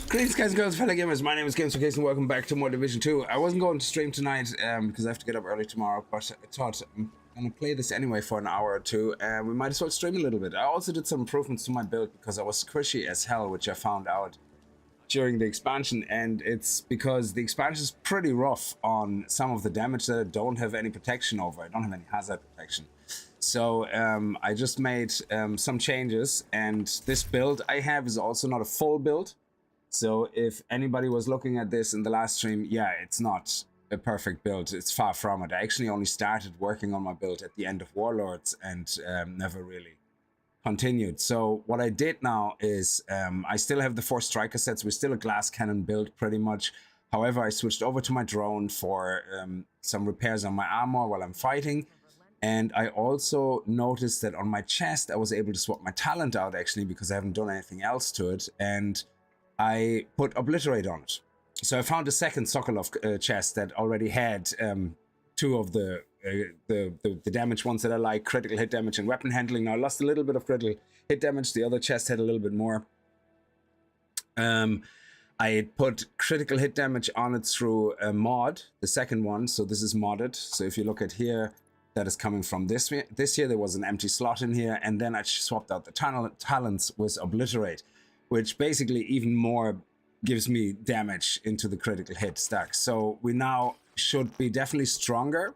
Greetings guys and girls, fellow gamers, my name is Kickz and welcome back to more Division 2. I wasn't going to stream tonight because I have to get up early tomorrow, but I thought I'm going to play this anyway for an hour or two, and we might as well stream a little bit. I also did some improvements to my build because I was squishy as hell, which I found out during the expansion, and it's because the expansion is pretty rough on some of the damage that I don't have any protection over. I don't have any hazard protection. So I just made some changes, and this build I have is also not a full build. So if anybody was looking at this in the last stream, yeah, it's not a perfect build. It's far from it. I actually only started working on my build at the end of Warlords and never really continued. So what I did now is I still have the 4 striker sets. We're still a glass cannon build pretty much. However, I switched over to my drone for some repairs on my armor while I'm fighting. And I also noticed that on my chest, I was able to swap my talent out actually because I haven't done anything else to it. And I put Obliterate on it. So I found a second Sokolov chest that already had 2 of the damage ones that I like, critical hit damage and weapon handling. Now I lost a little bit of critical hit damage. The other chest had a little bit more. I put critical hit damage on it through a mod, the second one. So this is modded. So if you look at here, that is coming from this year. There was an empty slot in here, and then I swapped out the talents with Obliterate, which basically even more gives me damage into the critical hit stack. So we now should be definitely stronger.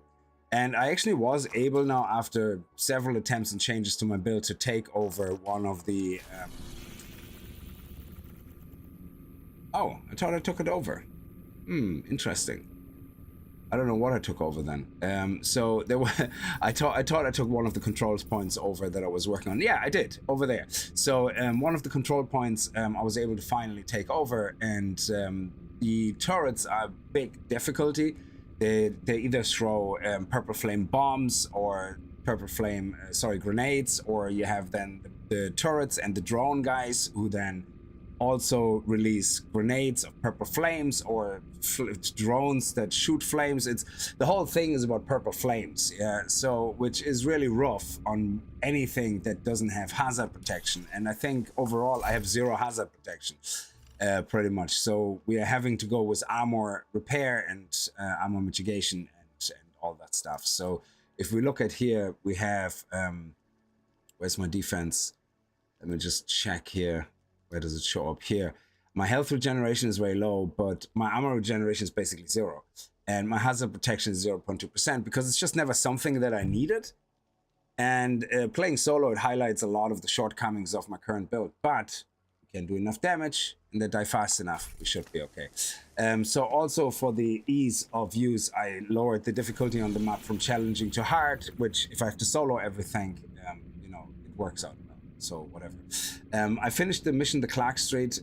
And I actually was able now, after several attempts and changes to my build, to take over one of the... Oh, I thought I took it over. Interesting. I don't know what I took over then. So there were, I thought I took one of the control points over that I was working on. Yeah, I did, over there. So one of the control points I was able to finally take over, and the turrets are big difficulty. They either throw purple flame bombs or purple flame, grenades, or you have then the turrets and the drone guys who then also release grenades of purple flames or drones that shoot flames. It's the whole thing is about purple flames, yeah. So which is really rough on anything that doesn't have hazard protection, and I think overall I have 0 hazard protection pretty much. So we are having to go with armor repair and armor mitigation and all that stuff. So if we look at here, we have where's my defense? Let me just check here. Where does it show up here? My health regeneration is very low, but my armor regeneration is basically 0. And my hazard protection is 0.2% because it's just never something that I needed. And playing solo, it highlights a lot of the shortcomings of my current build. But we can do enough damage and they die fast enough. We should be okay. So also for the ease of use, I lowered the difficulty on the map from challenging to hard, which if I have to solo everything, you know, it works out. So whatever. I finished the mission, the Clark Street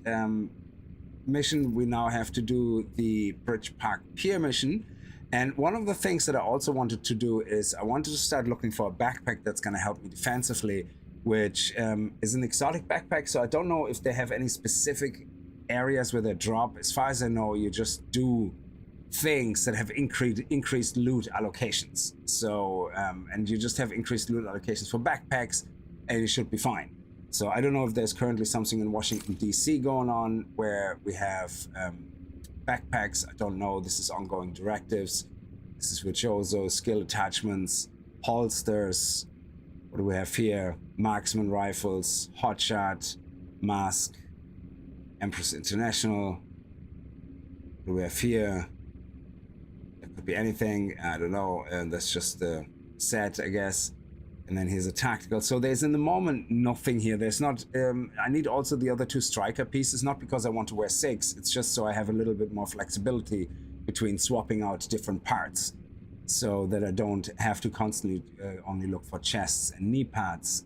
mission. We now have to do the Bridge Park Pier mission. And one of the things that I also wanted to do is I wanted to start looking for a backpack that's going to help me defensively, which is an exotic backpack. So I don't know if they have any specific areas where they drop. As far as I know, you just do things that have increased loot allocations. So, and you just have increased loot allocations for backpacks, and it should be fine. So I don't know if there's currently something in Washington, D.C. going on where we have backpacks. I don't know. This is ongoing directives. This is virtuoso, skill attachments, holsters. What do we have here? Marksman rifles, hotshot, mask, Empress International. What do we have here? It could be anything. I don't know. And that's just the set, I guess. And then here's a tactical. So there's in the moment nothing here. There's not, I need also the other 2 striker pieces, not because I want to wear 6. It's just so I have a little bit more flexibility between swapping out different parts so that I don't have to constantly only look for chests and knee pads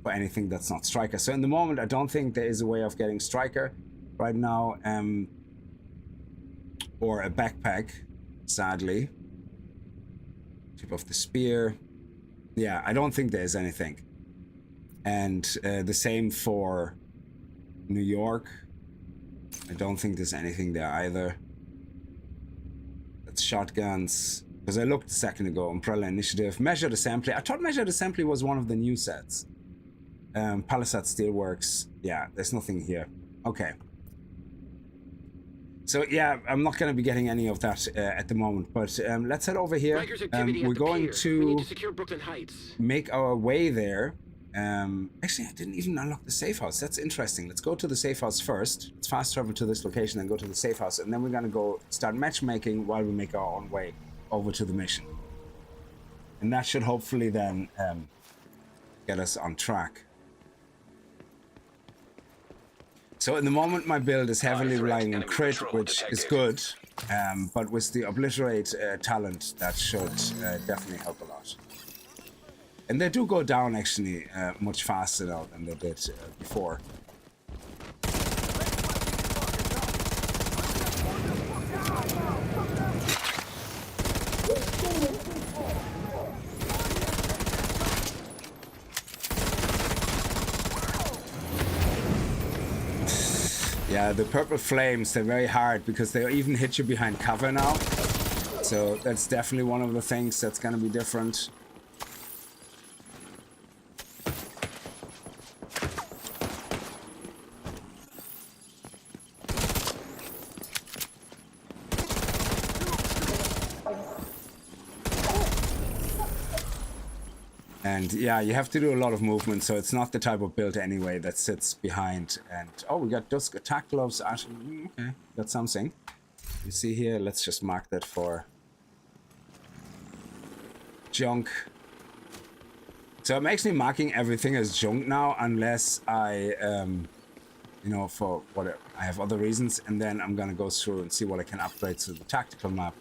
for anything that's not striker. So in the moment, I don't think there is a way of getting striker right now, or a backpack, sadly. Tip of the spear. Yeah, I don't think there's anything. And the same for New York. I don't think there's anything there either. That's shotguns. Because I looked a second ago, Umbrella Initiative, Measured Assembly. I thought Measured Assembly was one of the new sets. Palisade Steelworks. Yeah, there's nothing here. Okay. So yeah, I'm not going to be getting any of that at the moment, but let's head over here. We're going to secure Brooklyn Heights. make our way there. Actually, I didn't even unlock the safe house. That's interesting. Let's go to the safe house first. Let's fast travel to this location and go to the safe house, and then we're going to go start matchmaking while we make our own way over to the mission. And that should hopefully then get us on track. So in the moment, my build is heavily relying on crit, which is good, but with the obliterate talent, that should definitely help a lot. And they do go down actually much faster now than they did before. Yeah, the purple flames, they're very hard because they even hit you behind cover now. So that's definitely one of the things that's going to be different. And yeah, you have to do a lot of movement, so it's not the type of build anyway that sits behind. And oh, we got Dusk attack gloves. Actually, okay, got something. You see here, let's just mark that for junk. So I'm actually marking everything as junk now, unless I, you know, for whatever, I have other reasons, and then I'm gonna go through and see what I can upgrade to the tactical map.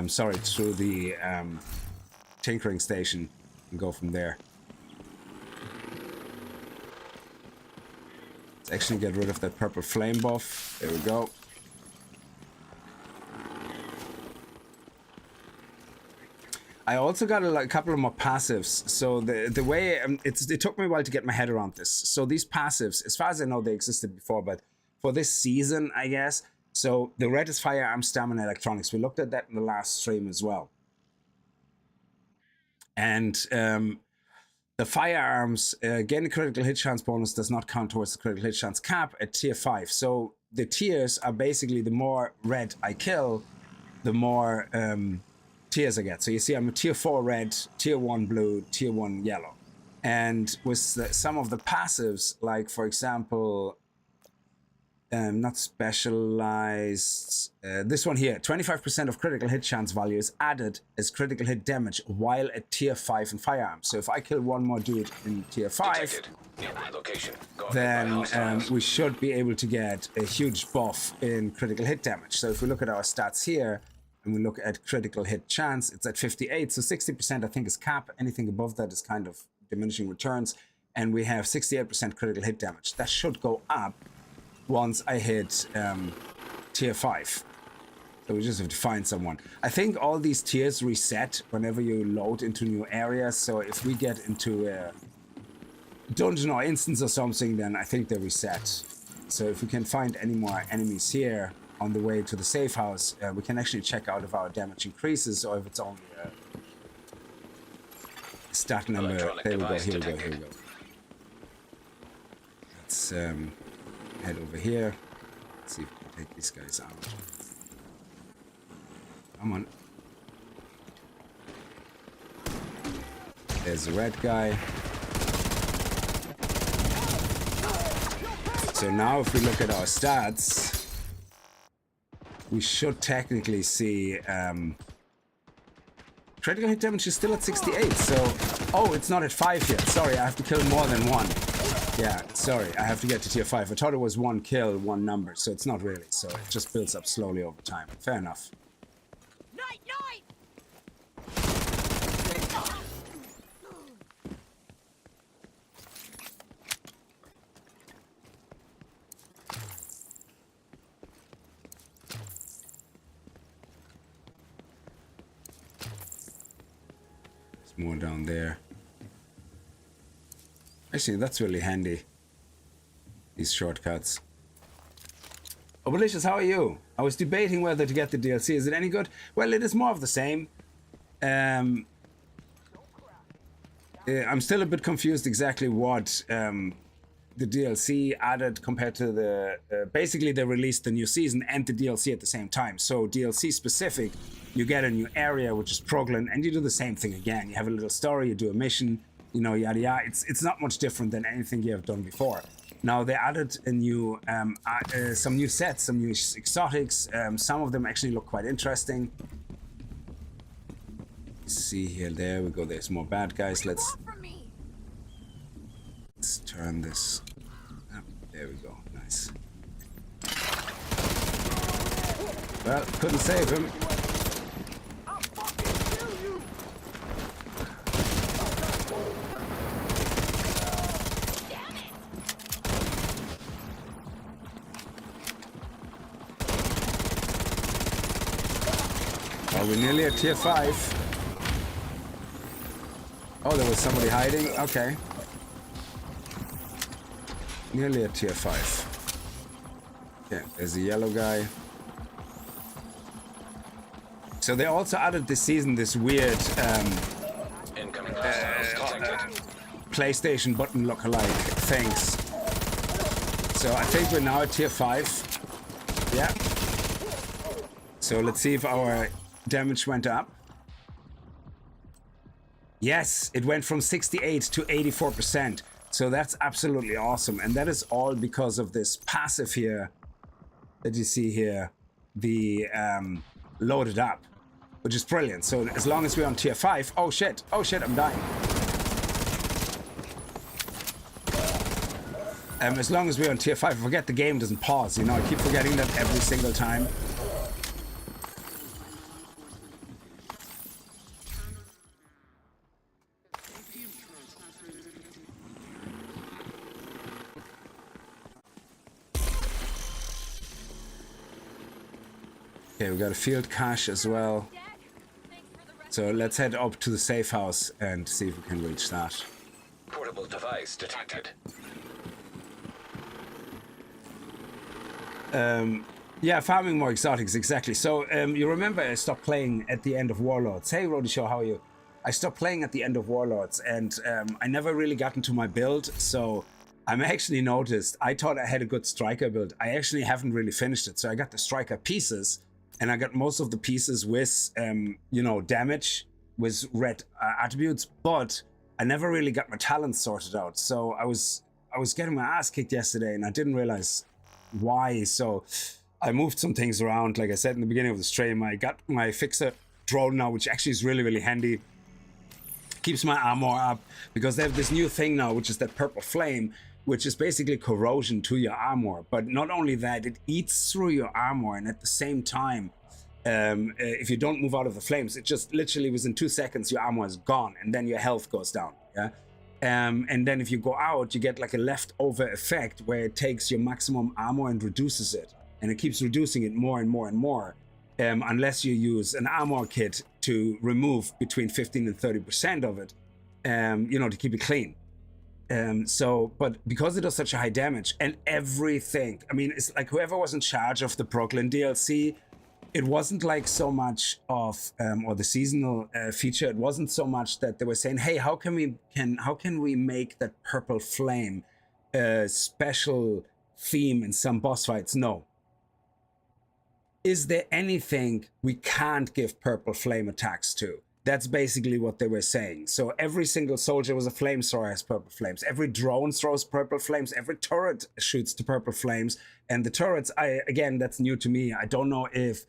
Sorry, through the tinkering station. And go from there. Let's actually get rid of that purple flame buff. There we go. I also got a couple of more passives. So the way it took me a while to get my head around this. So these passives, as far as I know, they existed before, but for this season, I guess. So the red is firearm, stamina, electronics. We looked at that in the last stream as well. And the firearms, getting a critical hit chance bonus does not count towards the critical hit chance cap at tier 5. So the tiers are basically the more red I kill, the more tiers I get. So you see I'm a tier 4 red, tier 1 blue, tier 1 yellow. And with some of the passives, like for example, not specialized. This one here, 25% of critical hit chance value is added as critical hit damage while at tier 5 in firearms. So if I kill one more dude in tier 5, then we should be able to get a huge buff in critical hit damage. So if we look at our stats here, and we look at critical hit chance, it's at 58. So 60% I think is cap. Anything above that is kind of diminishing returns. And we have 68% critical hit damage. That should go up once I hit tier 5. So we just have to find someone. I think all these tiers reset whenever you load into new areas. So if we get into a dungeon or instance or something, then I think they reset. So if we can find any more enemies here on the way to the safe house, we can actually check out if our damage increases or if it's only a stat number. There we go, here we go, here we go. Let's head over here. Let's see if we can take these guys out. Come on. There's the red guy. So now if we look at our stats, we should technically see critical hit damage is still at 68. So, oh, it's not at 5 yet. Sorry, I have to kill more than one. Yeah, sorry, I have to get to tier 5. I thought it was one kill, one number, so it's not really. So it just builds up slowly over time. Fair enough. Night, night! There's more down there. Actually, that's really handy. These shortcuts. Oh, Malicious, how are you? I was debating whether to get the DLC. Is it any good? Well, it is more of the same. I'm still a bit confused exactly what the the DLC added compared to the basically they released the new season and the DLC at the same time. So DLC specific, you get a new area which is Proglin, and you do the same thing again. You have a little story, you do a mission, you know, yada yada. It's not much different than anything you have done before. Now they added a new some new sets, some new exotics. Some of them actually look quite interesting. Let's see here, there we go. There's more bad guys. Let's turn this up. There we go. Nice. Well, couldn't save him. I'll fucking kill you. Damn it. Oh, we're nearly at tier 5. Oh, there was somebody hiding. Okay. Nearly at tier 5. Yeah, there's a yellow guy. So they also added this season this weird PlayStation button look-alike things. So I think we're now at tier 5. Yeah. So let's see if our damage went up. Yes, it went from 68 to 84%. So that's absolutely awesome. And that is all because of this passive here that you see here, the loaded up, which is brilliant. So as long as we're on tier 5, oh shit, I'm dying. As long as we're on tier 5, I forget the game doesn't pause, you know, I keep forgetting that every single time. Okay, we got a field cache as well. So let's head up to the safe house and see if we can reach that. Portable device detected. Yeah, farming more exotics, exactly. So you remember I stopped playing at the end of Warlords. Hey, Roddy Show, how are you? I stopped playing at the end of Warlords, and I never really got into my build, so I'm actually noticed, I thought I had a good striker build. I actually haven't really finished it, so I got the striker pieces, and I got most of the pieces with, you know, damage, with red attributes, but I never really got my talents sorted out. So I was getting my ass kicked yesterday, and I didn't realize why. So I moved some things around. Like I said in the beginning of the stream, I got my fixer drone now, which actually is really, really handy. Keeps my armor up, because they have this new thing now, which is that purple flame, which is basically corrosion to your armor. But not only that, it eats through your armor, and at the same time, if you don't move out of the flames, it just literally within 2 seconds your armor is gone, and then your health goes down. Yeah. And then if you go out, you get like a leftover effect where it takes your maximum armor and reduces it, and it keeps reducing it more and more and more, unless you use an armor kit to remove between 15 and 30% of it, you know, to keep it clean. But because it does such a high damage and everything, I mean, it's like whoever was in charge of the Brooklyn DLC, it wasn't like so much of, or the seasonal feature, it wasn't so much that they were saying, hey, how can we make that purple flame a special theme in some boss fights? No. Is there anything we can't give purple flame attacks to? That's basically what they were saying. So every single soldier was a flamethrower has purple flames. Every drone throws purple flames. Every turret shoots to purple flames. And the turrets, again, that's new to me. I don't know if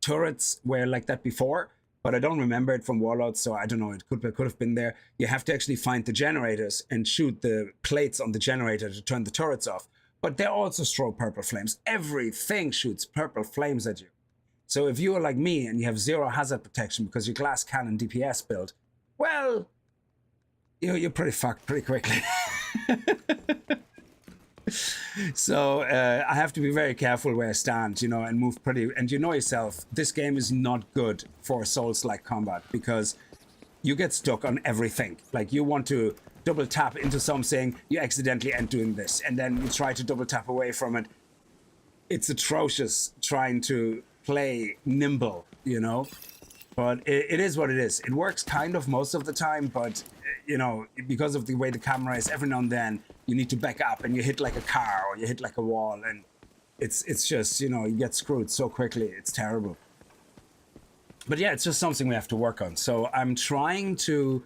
turrets were like that before, but I don't remember it from Warlords, so I don't know. It could have been there. You have to actually find the generators and shoot the plates on the generator to turn the turrets off. But they also throw purple flames. Everything shoots purple flames at you. So if you are like me and you have 0 hazard protection because your glass cannon DPS build, well, you're pretty fucked pretty quickly. So I have to be very careful where I stand, you know, and move pretty. And you know yourself, this game is not good for Souls-like combat because you get stuck on everything. Like you want to double tap into something, you accidentally end doing this, and then you try to double tap away from it. It's atrocious trying to play nimble, you know, but it is what it is. It works kind of most of the time, but you know, because of the way the camera is, every now and then you need to back up and you hit like a car or you hit like a wall, and it's just, you know, you get screwed so quickly. It's terrible. But yeah, it's just something we have to work on. So I'm trying to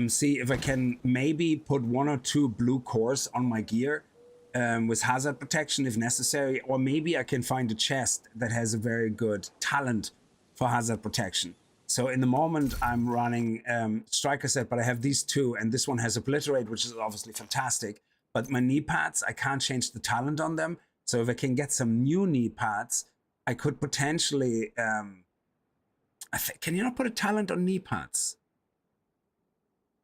see if I can maybe put 1 or 2 blue cores on my gear with hazard protection if necessary, or maybe I can find a chest that has a very good talent for hazard protection. So in the moment I'm running striker set, but I have these 2, and this one has obliterate, which is obviously fantastic. But my knee pads, I can't change the talent on them. So if I can get some new knee pads, I could potentially. Can you not put a talent on knee pads?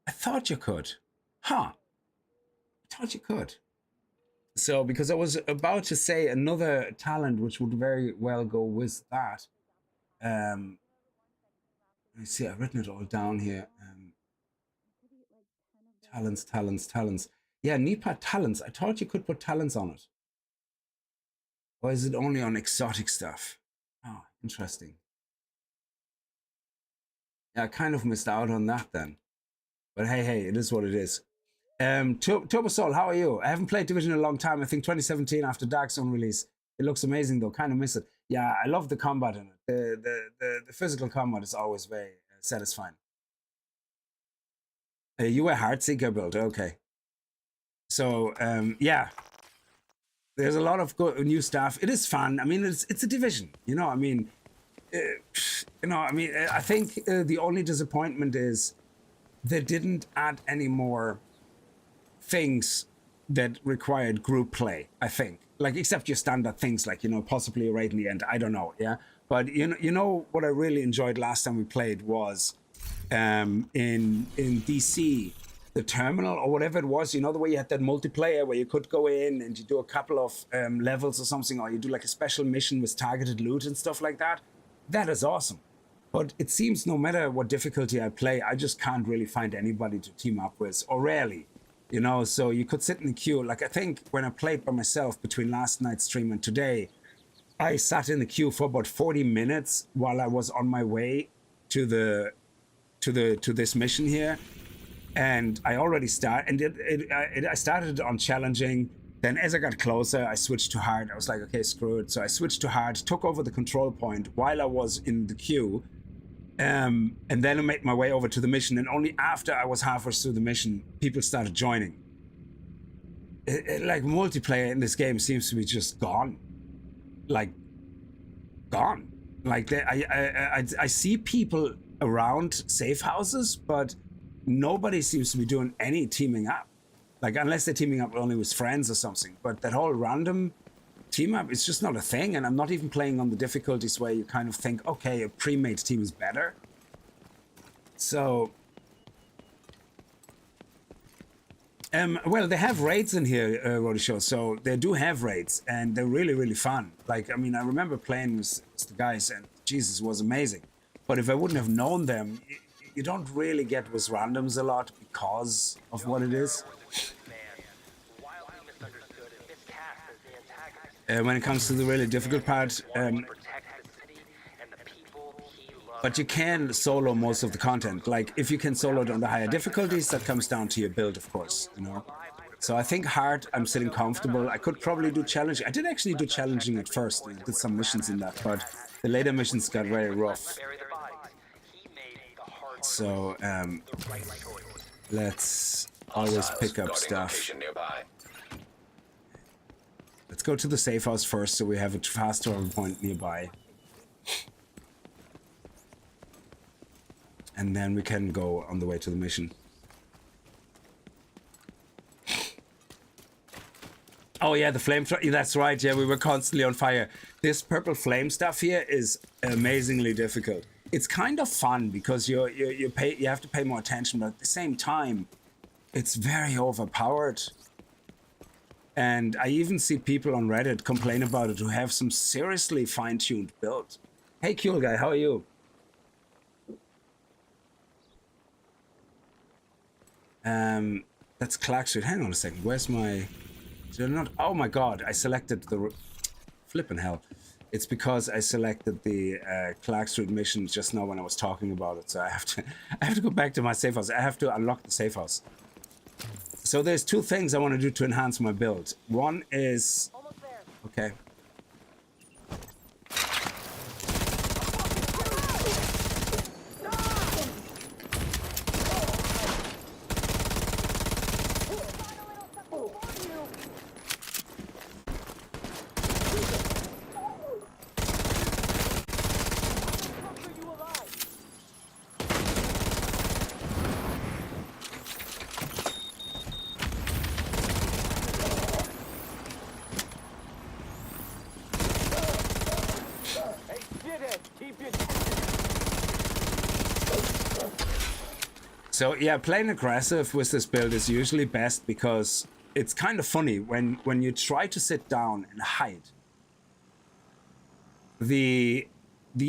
I thought you could. Huh. I thought you could. So, because I was about to say another talent which would very well go with that. Let me see, I've written it all down here. Talents. Yeah, knee pad talents. I thought you could put talents on it. Or is it only on exotic stuff? Oh, interesting. Yeah, I kind of missed out on that then. But hey, it is what it is. Turbo Soul, how are you? I haven't played Division in a long time. I think 2017 after Dark Zone release. It looks amazing though. Kind of miss it. Yeah, I love the combat in it. The physical combat is always very satisfying. You a Heartseeker build, okay. So yeah, there's a lot of good new stuff. It is fun. I mean, it's a Division. You know, I mean. I think the only disappointment is they didn't add any more things that required group play, I think. Like, except your standard things like, you know, possibly a raid in the end. I don't know, yeah? But, you know what I really enjoyed last time we played was in DC, the terminal or whatever it was, you know, the way you had that multiplayer where you could go in and you do a couple of levels or something, or you do like a special mission with targeted loot and stuff like that. That is awesome. But it seems no matter what difficulty I play, I just can't really find anybody to team up with, or rarely, you know. So you could sit in the queue. Like, I think when I played by myself between last night's stream and today, I sat in the queue for about 40 minutes while I was on my way to this mission here. And I already started, and I started on challenging. Then as I got closer, I switched to hard. I was like, okay, screw it. So I switched to hard, took over the control point while I was in the queue. And then I made my way over to the mission. And only after I was halfway through the mission, people started joining. Like, multiplayer in this game seems to be just gone. Like, gone. Like, I see people around safe houses, but nobody seems to be doing any teaming up. Like, unless they're teaming up only with friends or something. But that whole random team up, it's just not a thing. And I'm not even playing on the difficulties where you kind of think, okay, a pre-made team is better. So, well, they have raids in here, Roddy Show. So they do have raids, and they're really, really fun. Like, I mean, I remember playing with the guys, and Jesus, it was amazing. But if I wouldn't have known them, you don't really get with randoms a lot because of what it is. When it comes to the really difficult part, but you can solo most of the content. Like, if you can solo it on the higher difficulties, that comes down to your build, of course, you know. So I think hard, I'm sitting comfortable. I could probably do challenging. I did actually do challenging at first. I did some missions in that, but the later missions got very rough. So let's always pick up stuff. Let's go to the safe house first, so we have a fast travel point nearby. And then we can go on the way to the mission. Oh yeah, the flame, that's right, yeah, we were constantly on fire. This purple flame stuff here is amazingly difficult. It's kind of fun because you have to pay more attention, but at the same time, it's very overpowered. And I even see people on Reddit complain about it who have some seriously fine-tuned build. Hey, cool guy, how are you? That's Clark Street. Hang on a second. Where's my... Did I not... Oh my god, I selected the... Flippin' hell. It's because I selected the Clark Street mission just now when I was talking about it. So I have to go back to my safe house. I have to unlock the safe house. So there's two things I want to do to enhance my build. One is Almost there. okay. So yeah, playing aggressive with this build is usually best because it's kind of funny when you try to sit down and hide. The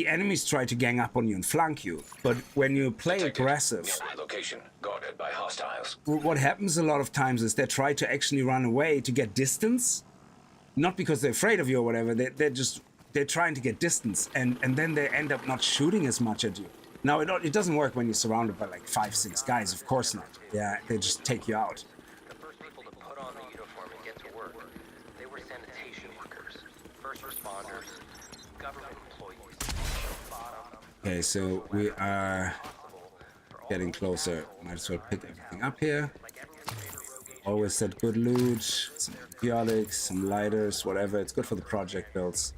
enemies try to gang up on you and flank you, but when you play aggressive, Nearby location guarded by hostiles. what happens a lot of times is they try to actually run away to get distance, not because they're afraid of you or whatever. They're trying to get distance, and then they end up not shooting as much at you. Now, it doesn't work when you're surrounded by like 5-6 guys, of course not. Yeah, they just take you out. The first people to put on the uniform and get to work, they were sanitation workers, first responders, government employees. Okay, so we are getting closer. Might as well pick everything up here. Always said good loot, some antibiotics, some lighters, whatever. It's good for the project builds.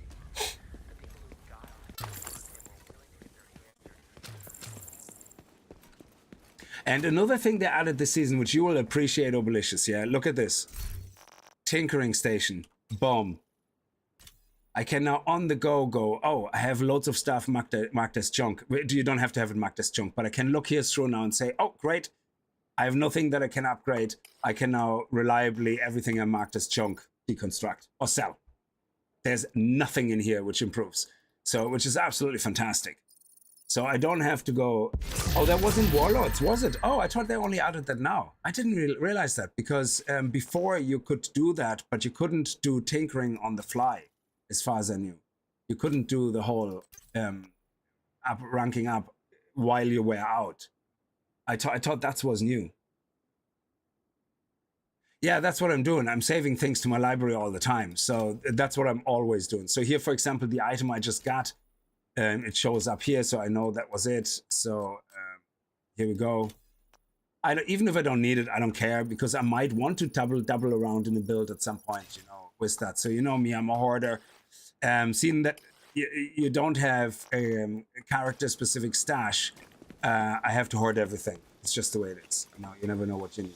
And another thing they added this season, which you will appreciate, Obelicious, yeah? Look at this. Tinkering station. Boom. I can now on the go, oh, I have loads of stuff marked as junk. You don't have to have it marked as junk, but I can look here through now and say, oh, great. I have nothing that I can upgrade. I can now reliably, everything I marked as junk, deconstruct or sell. There's nothing in here which improves. So, which is absolutely fantastic. So I don't have to go, oh, that wasn't Warlords, was it? Oh, I thought they only added that now. I didn't realize that because before you could do that, but you couldn't do tinkering on the fly, as far as I knew. You couldn't do the whole ranking up while you were out. I thought that was new. Yeah, that's what I'm doing. I'm saving things to my library all the time. So that's what I'm always doing. So here, for example, the item I just got, it shows up here, so I know that was it. So here we go. Even if I don't need it, I don't care because I might want to double around in the build at some point, you know, with that. So you know me, I'm a hoarder. Seeing that you don't have a character-specific stash, I have to hoard everything. It's just the way it is. You know, you never know what you need.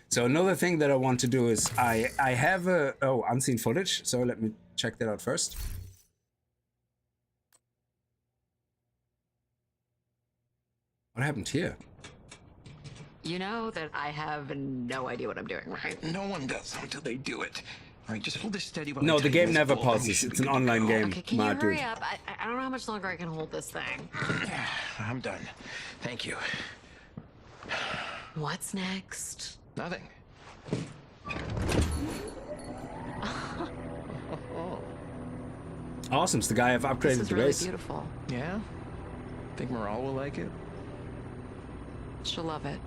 So another thing that I want to do is I have unseen footage. So let me check that out first. What happened here? You know that I have no idea what I'm doing, right? No one does until they do it. All right, just hold this steady while No, I the tell you game this never bull, and we pauses. should It's be an good to online go. game. Okay, can you Mad hurry dude. up? I don't know how much longer I can hold this thing. I'm done. Thank you. What's next? Nothing. Awesome. It's the guy I've This upgraded is the really base. beautiful. Yeah? Think Morale will like it? She'll love it.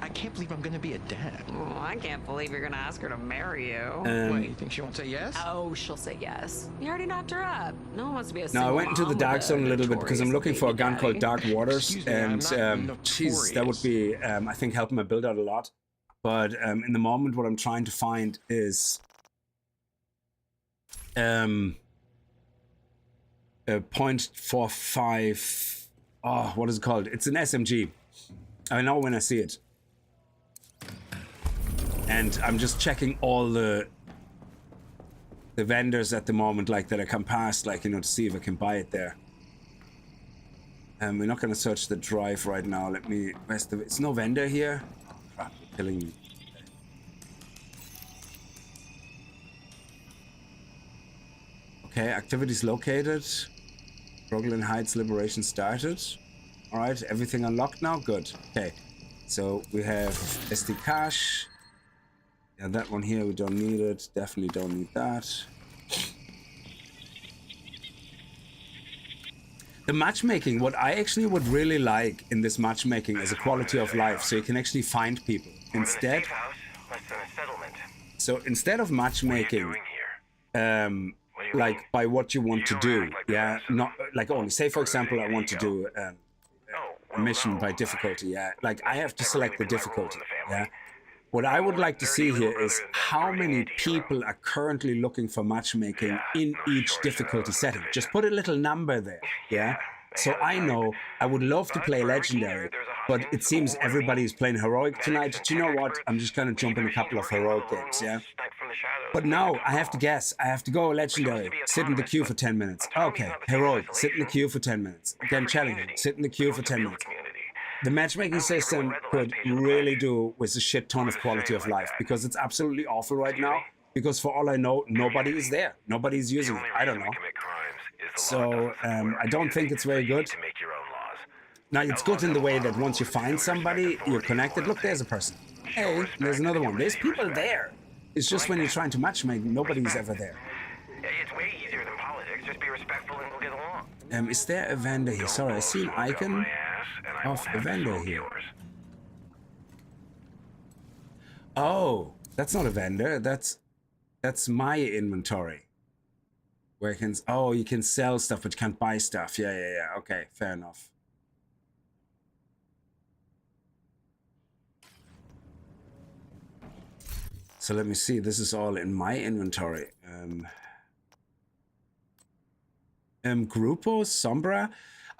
I can't believe I'm gonna be a dad. Oh, I can't believe you're gonna ask her to marry you. What, you think she won't say yes? Oh, she'll say yes. You already knocked her up. No one wants to be a Now, single I went into the mom dark with zone a little bit because I'm notorious looking for a baby gun called daddy. Dark Waters, Excuse me, and I'm not jeez, that would be, I think, helping my build out a lot. But in the moment, what I'm trying to find is a .45. Oh, what is it called? It's an SMG. I know when I see it. And I'm just checking all the the vendors at the moment, like that I can pass, like, you know, to see if I can buy it there. We're not going to search the drive right now. Let me. It's no vendor here. Oh, crap, you're killing me. Okay, activities located. Brooklyn Heights liberation started. All right, everything unlocked now. Good. Okay, so we have SD cache. Yeah, that one here we don't need it. Definitely don't need that. The matchmaking, what I actually would really like in this matchmaking is a quality of life, so you can actually find people. Instead, so instead of matchmaking, like by what you want to do, yeah, not like only say for example I want to do a mission by difficulty, yeah, like I have to select the difficulty, yeah. What I would like to see here is how many people are currently looking for matchmaking in each difficulty setting. Just put a little number there, yeah? So I know I would love to play Legendary, but it seems everybody is playing Heroic tonight. Do you know what? I'm just going to jump in a couple of Heroic games, yeah? But now I have to guess. I have to go Legendary, sit in the queue for 10 minutes. Okay, Heroic, sit in the queue for 10 minutes. Again, Challenging, sit in the queue for 10 minutes. The matchmaking system could really do with a shit ton of quality of life, because it's absolutely awful right now, because for all I know, nobody is there. Nobody's using it. I don't know. So I don't think it's very good. Now, it's good in the way that once you find somebody, you're connected. Look, there's a person. Hey, there's another one. There's people there. It's just when you're trying to matchmake, nobody's ever there. It's way easier than politics. Just be respectful and we'll get along. Is there a vendor here? Sorry, I see an icon of a vendor here. Oh, that's not a vendor. That's my inventory. Where you can, oh, you can sell stuff, but you can't buy stuff. Yeah. Okay, fair enough. So let me see. This is all in my inventory. Grupo Sombra.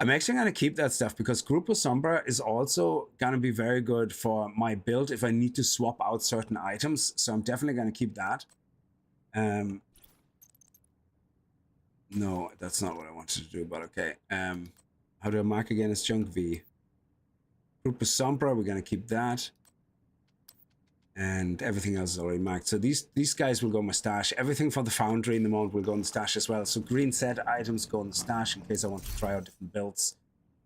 I'm actually going to keep that stuff because Grupo Sombra is also going to be very good for my build if I need to swap out certain items. So I'm definitely going to keep that. No, that's not what I wanted to do, but okay. How do I mark again? It's junk V. Grupo Sombra, we're going to keep that. And everything else is already marked. So these guys will go in my stash. Everything from the foundry in the moment will go in the stash as well. So green set items go in the stash in case I want to try out different builds,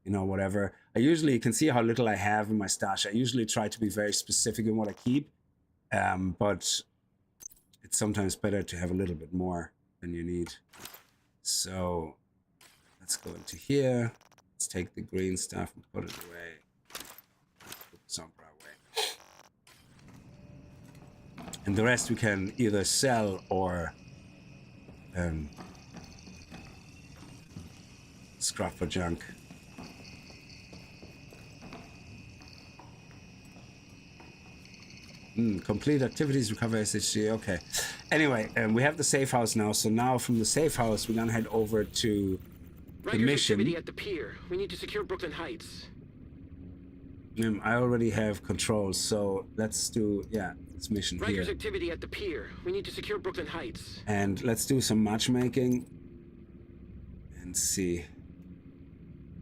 you know, whatever. You can see how little I have in my stash. I usually try to be very specific in what I keep, but it's sometimes better to have a little bit more than you need. So let's go into here. Let's take the green stuff and put it away. Put some away. And the rest we can either sell or scrap for junk. Complete activities, recover SHG, okay. Anyway, we have the safe house now, so now from the safe house we're gonna head over to the mission. Activity at the pier. We need to secure Brooklyn Heights. I already have controls, so let's do, yeah, this mission Riker's here. activity at the pier. We need to secure Brooklyn Heights. And let's do some matchmaking and see.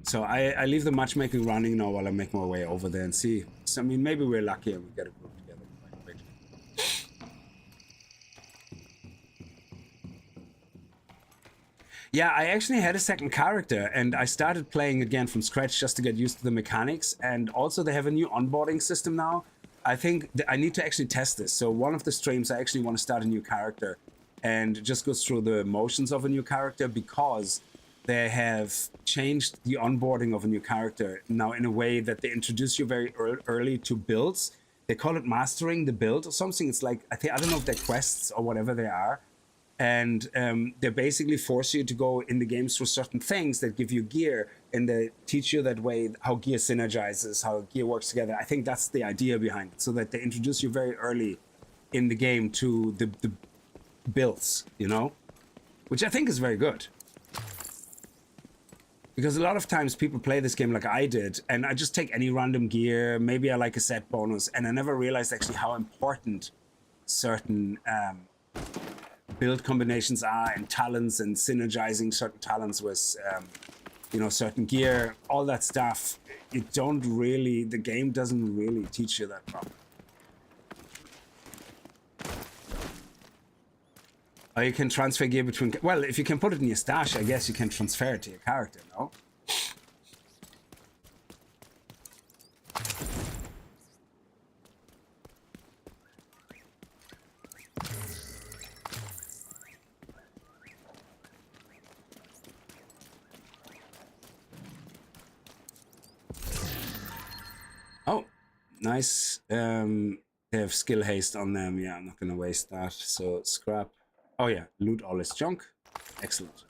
So I leave the matchmaking running now while I make my way over there and see. So, I mean, maybe we're lucky and we get a group together quite quickly. Yeah, I actually had a second character and I started playing again from scratch just to get used to the mechanics. And also they have a new onboarding system now. I think I need to actually test this. So one of the streams I actually want to start a new character and just go through the motions of a new character, because they have changed the onboarding of a new character now in a way that they introduce you very early to builds. They call it mastering the build or something. It's like, I don't know if they're quests or whatever they are. And they basically force you to go in the games through certain things that give you gear, and they teach you that way how gear synergizes, how gear works together. I think that's the idea behind it, so that they introduce you very early in the game to the builds, you know, which I think is very good. Because a lot of times people play this game like I did, and I just take any random gear, maybe I like a set bonus, and I never realized actually how important certain build combinations are and talents and synergizing certain talents with, you know, certain gear, all that stuff. You don't really, the game doesn't really teach you that properly. Or you can transfer gear between, well, if you can put it in your stash, I guess you can transfer it to your character, no? Oh, nice. They have skill haste on them. Yeah, I'm not gonna waste that. So scrap. Oh yeah, loot all this junk. Excellent.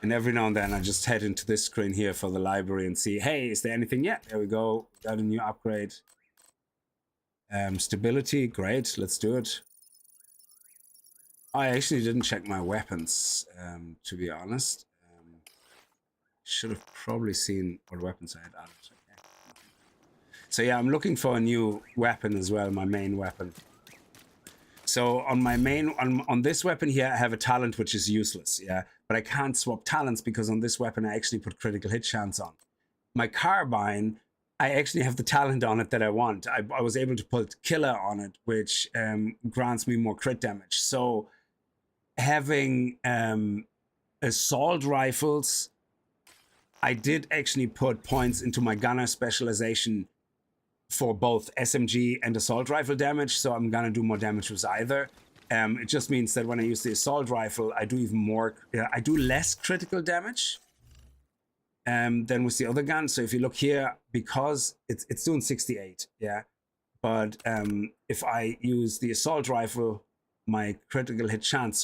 And every now and then I just head into this screen here for the library and see, hey, is there anything yet? There we go. Got a new upgrade. Stability, great. Let's do it. I actually didn't check my weapons, to be honest. Should have probably seen what weapons I had added. So yeah, I'm looking for a new weapon as well, my main weapon. So on my main, on this weapon here, I have a talent which is useless, yeah? But I can't swap talents because on this weapon, I actually put critical hit chance on. My carbine, I actually have the talent on it that I want. I was able to put killer on it, which grants me more crit damage. So having assault rifles, I did actually put points into my gunner specialization for both SMG and assault rifle damage, so I'm gonna do more damage with either. It just means that when I use the assault rifle, I do even more, I do less critical damage than with the other gun. So if you look here, because it's doing 68, yeah, but if I use the assault rifle, my critical hit chance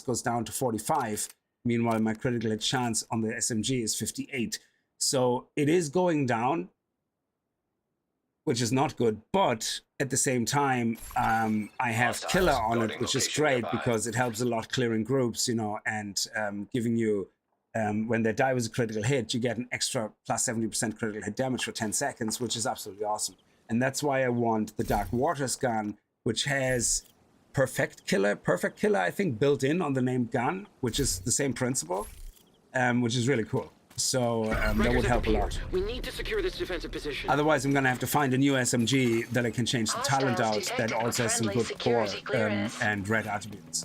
goes down to 45. Meanwhile, my critical hit chance on the SMG is 58. So it is going down, which is not good, but at the same time, I have killer on it, which is great because it helps a lot clearing groups, you know, and giving you, when they die with a critical hit, you get an extra plus 70% critical hit damage for 10 seconds, which is absolutely awesome. And that's why I want the Dark Waters gun, which has perfect killer, I think, built in on the named gun, which is the same principle, which is really cool. So that would help a lot. We need to secure this defensive position. Otherwise, I'm gonna have to find a new SMG that I can change the talent out that also has some good core and red attributes.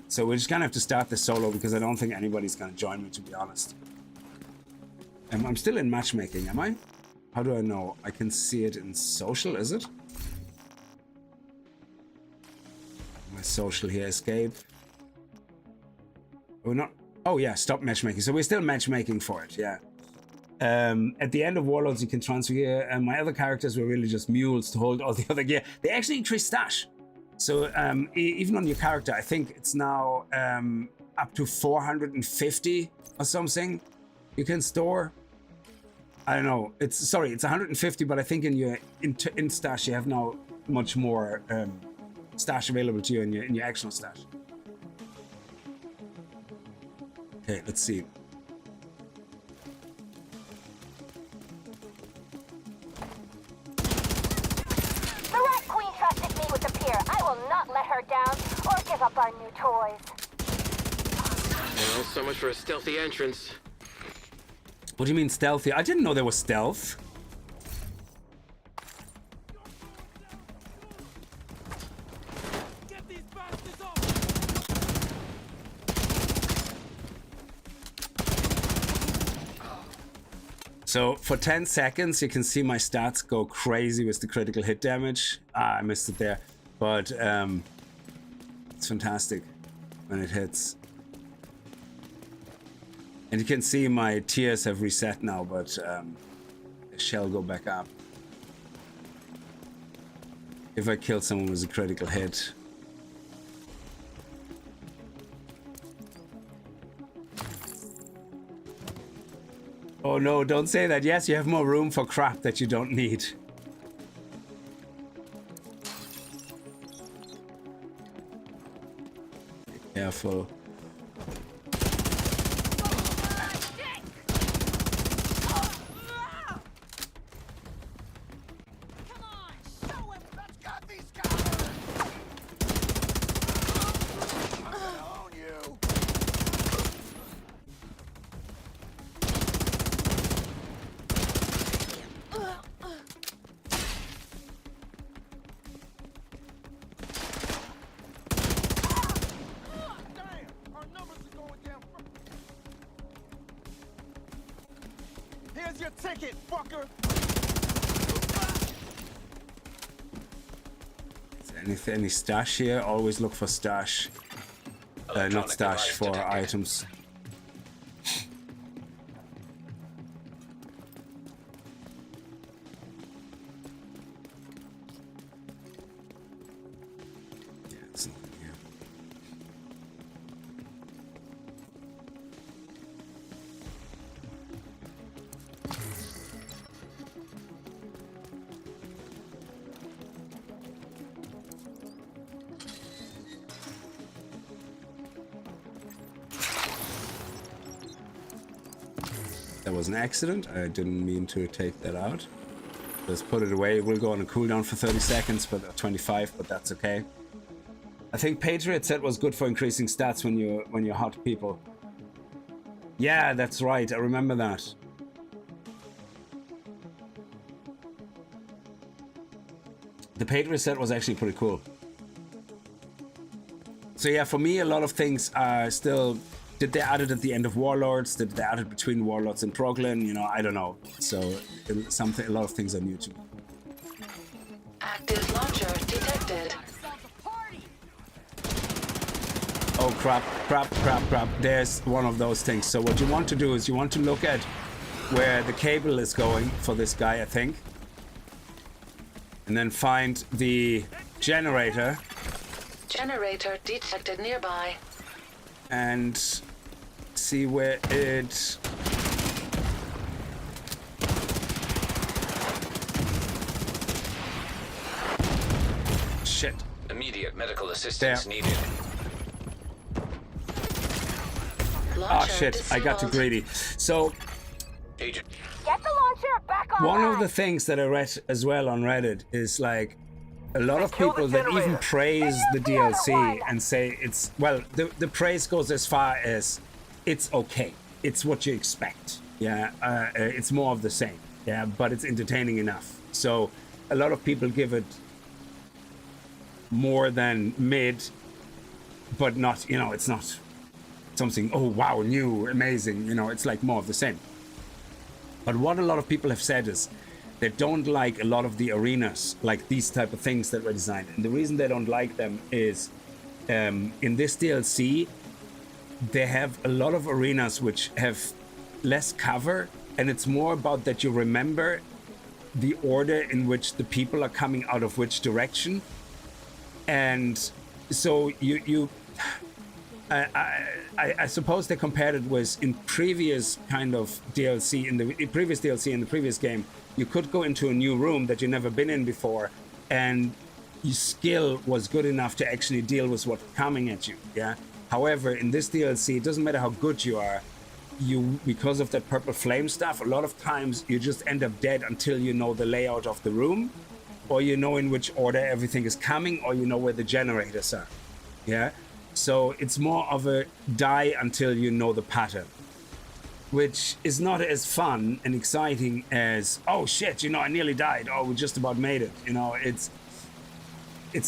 So we're just gonna have to start this solo because I don't think anybody's gonna join me, to be honest. I'm still in matchmaking, am I? How do I know? I can see it in social, is it? My social here, escape. We're not. Oh yeah, stop matchmaking. So we're still matchmaking for it, yeah. At the end of Warlords, you can transfer gear, and my other characters were really just mules to hold all the other gear. They actually increase stash. So even on your character, I think it's now up to 450 or something you can store. I don't know. It's 150, but I think in your in stash you have now much more stash available to you in your actional stash. Okay, let's see. The Rat Queen trusted me with the pier. I will not let her down or give up our new toys. Well, so much for a stealthy entrance. What do you mean stealthy? I didn't know there was stealth. Get these bastards off! So for 10 seconds, you can see my stats go crazy with the critical hit damage. I missed it there, but it's fantastic when it hits. And you can see my tiers have reset now, but it shall go back up. If I kill someone with a critical hit. Oh no, don't say that. Yes, you have more room for crap that you don't need. Be careful. your ticket, fucker. Is there any stash here? Always look for stash. Not stash, for items. Yeah, it's nothing here. That was an accident. I didn't mean to take that out. Let's put it away. It will go on a cooldown for 30 seconds, but 25, but that's okay. I think Patriot said was good for increasing stats when you hot people. Yeah, that's right. I remember that. The Patriot set was actually pretty cool. So yeah, for me, a lot of things are still... Did they add it at the end of Warlords? Did they add it between Warlords and Proglin? You know, I don't know. So a lot of things are new to me. Active launcher detected. Oh crap, crap, crap, crap. There's one of those things. So what you want to do is you want to look at where the cable is going for this guy, I think. And then find the generator. Generator detected nearby. And see where it... Shit. Immediate medical assistance There. needed. Oh shit, I got too greedy. So, Agent. Get the launcher back on. one of the things that I read as well on Reddit is like a lot of people that even praise the DLC and say it's, well, the praise goes as far as it's okay. It's what you expect. Yeah, it's more of the same. Yeah, but it's entertaining enough. So a lot of people give it more than mid, but not, you know, it's not something, oh wow, new, amazing, you know, it's like more of the same. But what a lot of people have said is they don't like a lot of the arenas, like these type of things that were designed. And the reason they don't like them is in this DLC, they have a lot of arenas which have less cover, and it's more about that you remember the order in which the people are coming out of which direction. And so I suppose they compared it with in previous kind of DLC, in the previous DLC in the previous game, you could go into a new room that you've never been in before, and your skill was good enough to actually deal with what's coming at you. Yeah. However, in this DLC, it doesn't matter how good you are. Because of that purple flame stuff, a lot of times you just end up dead until you know the layout of the room, or you know in which order everything is coming, or you know where the generators are. Yeah. So it's more of a die until you know the pattern, which is not as fun and exciting as, oh shit, you know, I nearly died. Oh, we just about made it. You know, it's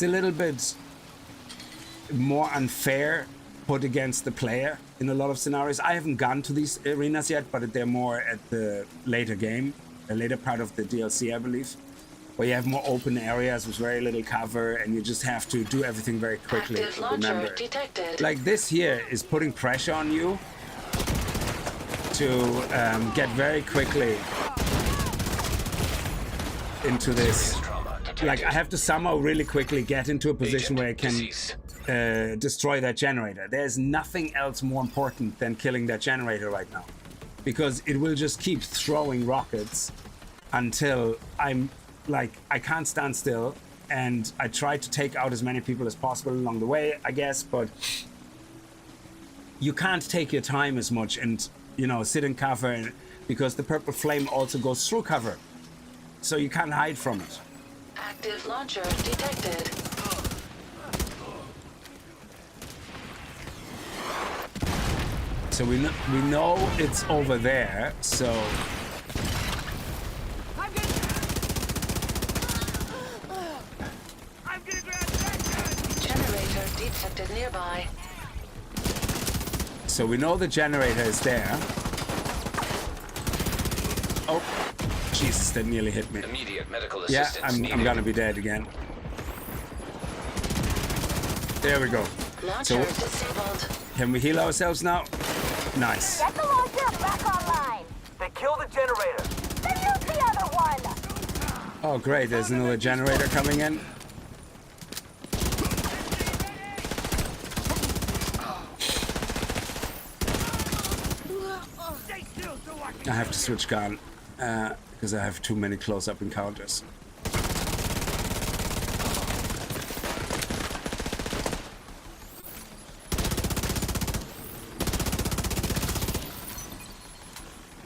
a little bit more unfair put against the player in a lot of scenarios. I haven't gone to these arenas yet, but they're more at the later game, the later part of the DLC, I believe, where you have more open areas with very little cover, and you just have to do everything very quickly. Active launcher detected. Like this here is putting pressure on you to get very quickly into this. Like I have to somehow really quickly get into a position where I can destroy that generator. There's nothing else more important than killing that generator right now, because it will just keep throwing rockets until I'm like, I can't stand still, and I try to take out as many people as possible along the way, I guess, but you can't take your time as much and, you know, sit in cover, because the purple flame also goes through cover, so you can't hide from it. Active launcher detected. So we know it's over there, so Generator detected nearby. So we know the generator is there. Oh, Jesus, that nearly hit me. Immediate medical Yeah, assistance I'm needed. gonna be dead again. There we go. Launcher disabled. Can we heal ourselves now? Nice. Get the launcher back online. They killed the generator. Then use the other one. Oh, great. There's another generator coming in. I have to switch gun because I have too many close-up encounters.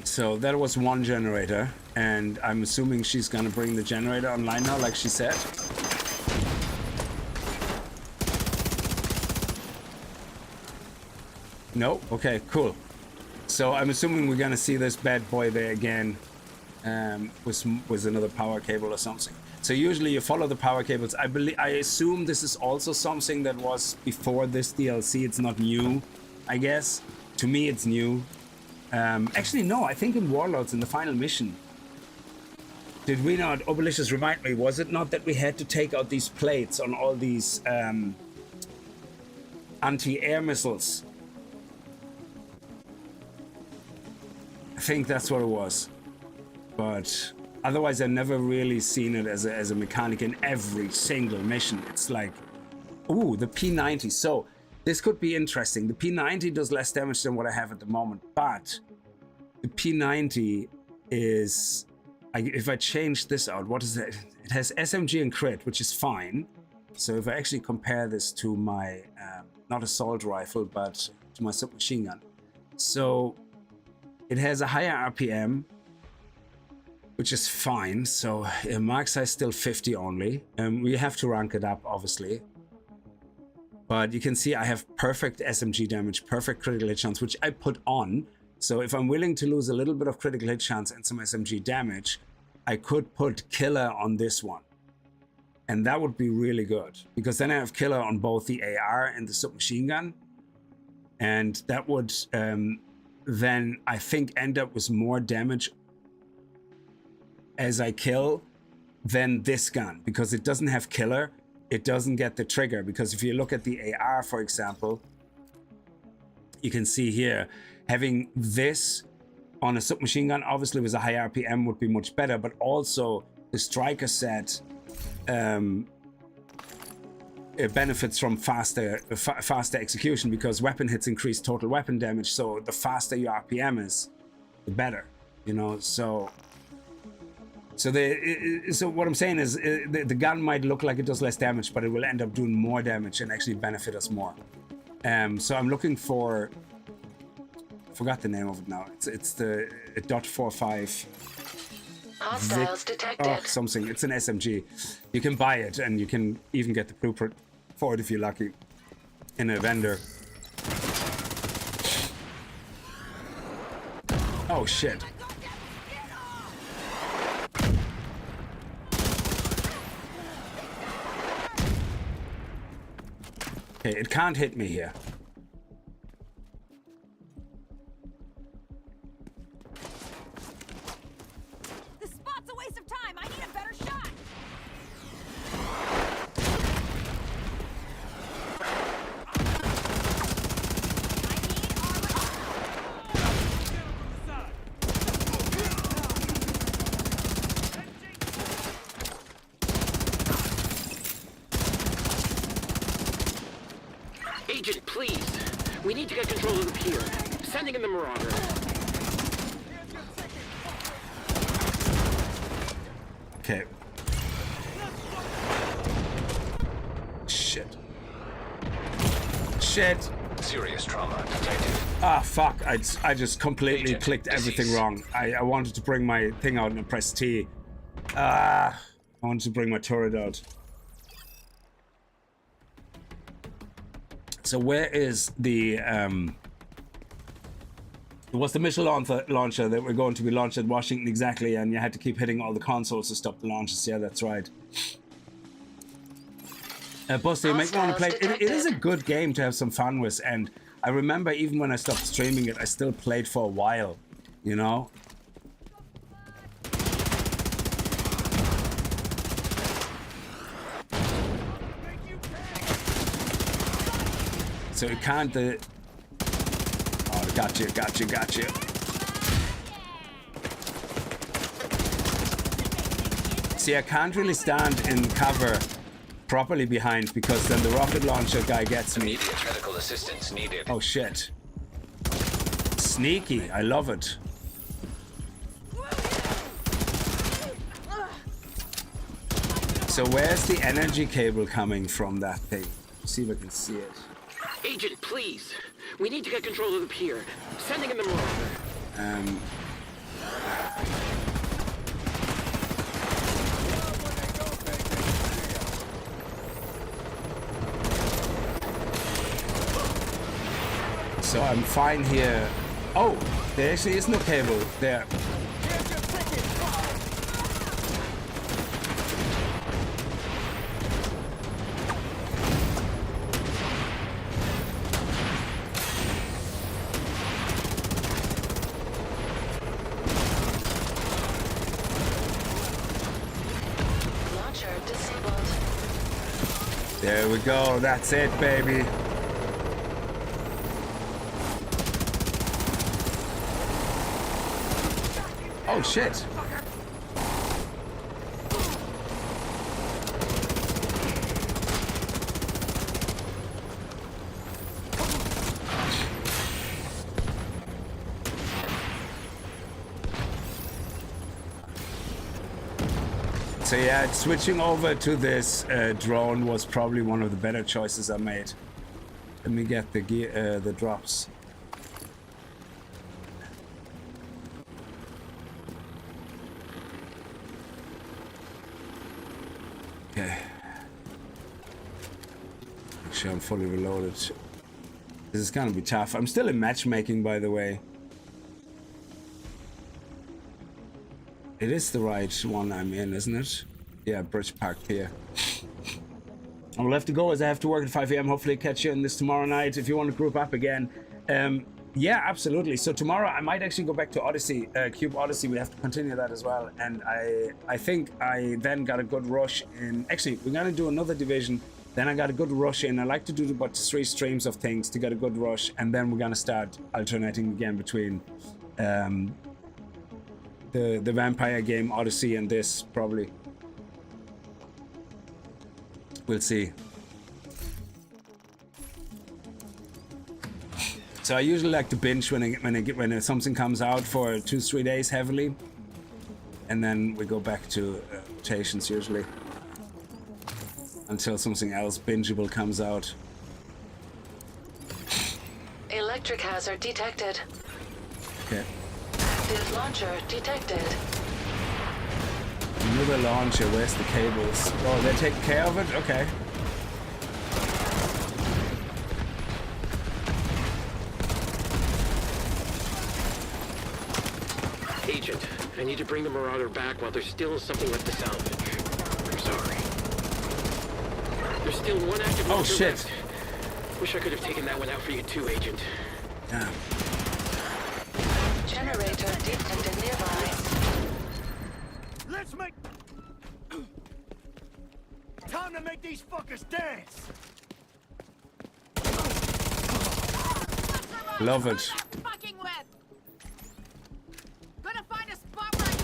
So that was one generator, and I'm assuming she's gonna bring the generator online now, like she said. No? Okay, cool. So I'm assuming we're gonna see this bad boy there again with another power cable or something. So usually you follow the power cables. I assume this is also something that was before this DLC. It's not new, I guess. To me, it's new. Actually, no, I think in Warlords, in the final mission, did we not, Obelicious, remind me, was it not that we had to take out these plates on all these anti-air missiles? I think that's what it was. But otherwise, I've never really seen it as a mechanic in every single mission. It's like, ooh, the P90. So this could be interesting. The P90 does less damage than what I have at the moment, but the P90 is, if I change this out, what is it? It has SMG and crit, which is fine. So if I actually compare this to my, not assault rifle, but to my submachine gun. So it has a higher RPM, which is fine. So mark size still 50 only. We have to rank it up, obviously. But you can see I have perfect SMG damage, perfect critical hit chance, which I put on. So if I'm willing to lose a little bit of critical hit chance and some SMG damage, I could put killer on this one. And that would be really good, because then I have killer on both the AR and the submachine gun. And that would then, I think, end up with more damage as I kill than this gun, because it doesn't have killer. It doesn't get the trigger, because if you look at the AR, for example, you can see here, having this on a submachine gun, obviously with a high RPM would be much better, but also the striker set it benefits from faster execution, because weapon hits increase total weapon damage. So the faster your RPM is, the better, you know. So what I'm saying is the gun might look like it does less damage, but it will end up doing more damage and actually benefit us more. So I'm looking for, forgot the name of it now. It's the .45 Hostiles detected. oh, something. It's an SMG. You can buy it, and you can even get the blueprint for it if you're lucky in a vendor. Oh shit. Okay, it can't hit me here. This spot's a waste of time. I need a better shot. Agent, please. We need to get control of the pier. Sending in the Marauder. Okay. Shit. Shit. Serious trauma detected. Ah, fuck. I just completely Agent, clicked everything disease. wrong. I wanted to bring my thing out and I pressed T. I wanted to bring my turret out. So where is the it was the missile launcher that we're going to be launched at Washington, exactly, and you had to keep hitting all the consoles to stop the launches. Yeah, that's right. Buster, you make me want to play. It is a good game to have some fun with, and I remember even when I stopped streaming it, I still played for a while, you know? So it can't... Oh, gotcha. See, I can't really stand in cover properly behind because then the rocket launcher guy gets me. Immediate medical assistance needed. Oh, shit. Sneaky. I love it. So where's the energy cable coming from that thing? See if I can see it. Agent, please. We need to get control of the pier. Sending in the Marauder. So I'm fine here. Oh, there actually is no cable there. Launcher disabled. There we go. That's it, baby. Oh, shit. So yeah, switching over to this drone was probably one of the better choices I made. Let me get the gear, the drops. Okay. Actually, I'm fully reloaded. This is gonna be tough. I'm still in matchmaking, by the way. It is the right one I'm in, isn't it? Yeah, Bridge Park Pier. I will have to go as I have to work at 5 a.m. Hopefully catch you on this tomorrow night if you want to group up again. Yeah, absolutely. So tomorrow I might actually go back to Odyssey, Cube Odyssey. We have to continue that as well. And I think I then got a good rush in. Actually, we're gonna do another division. Then I got a good rush in. I like to do about 3 streams of things to get a good rush, and then we're gonna start alternating again between the vampire game Odyssey and this probably. We'll see. So I usually like to binge when something comes out for 2-3 days heavily, and then we go back to rotations usually until something else bingeable comes out. Electric hazard detected. Okay. Active launcher detected. Another launcher. Where's the cables? Oh, they take care of it. Okay. Agent, I need to bring the Marauder back while there's still something left to salvage. I'm sorry. There's still one active launcher shit. left. Wish I could have taken that one out for you too, Agent. Yeah. Generator detected nearby. Let's make... Time to make these fuckers dance! Love it. Fucking with. Gonna find a spot where I can.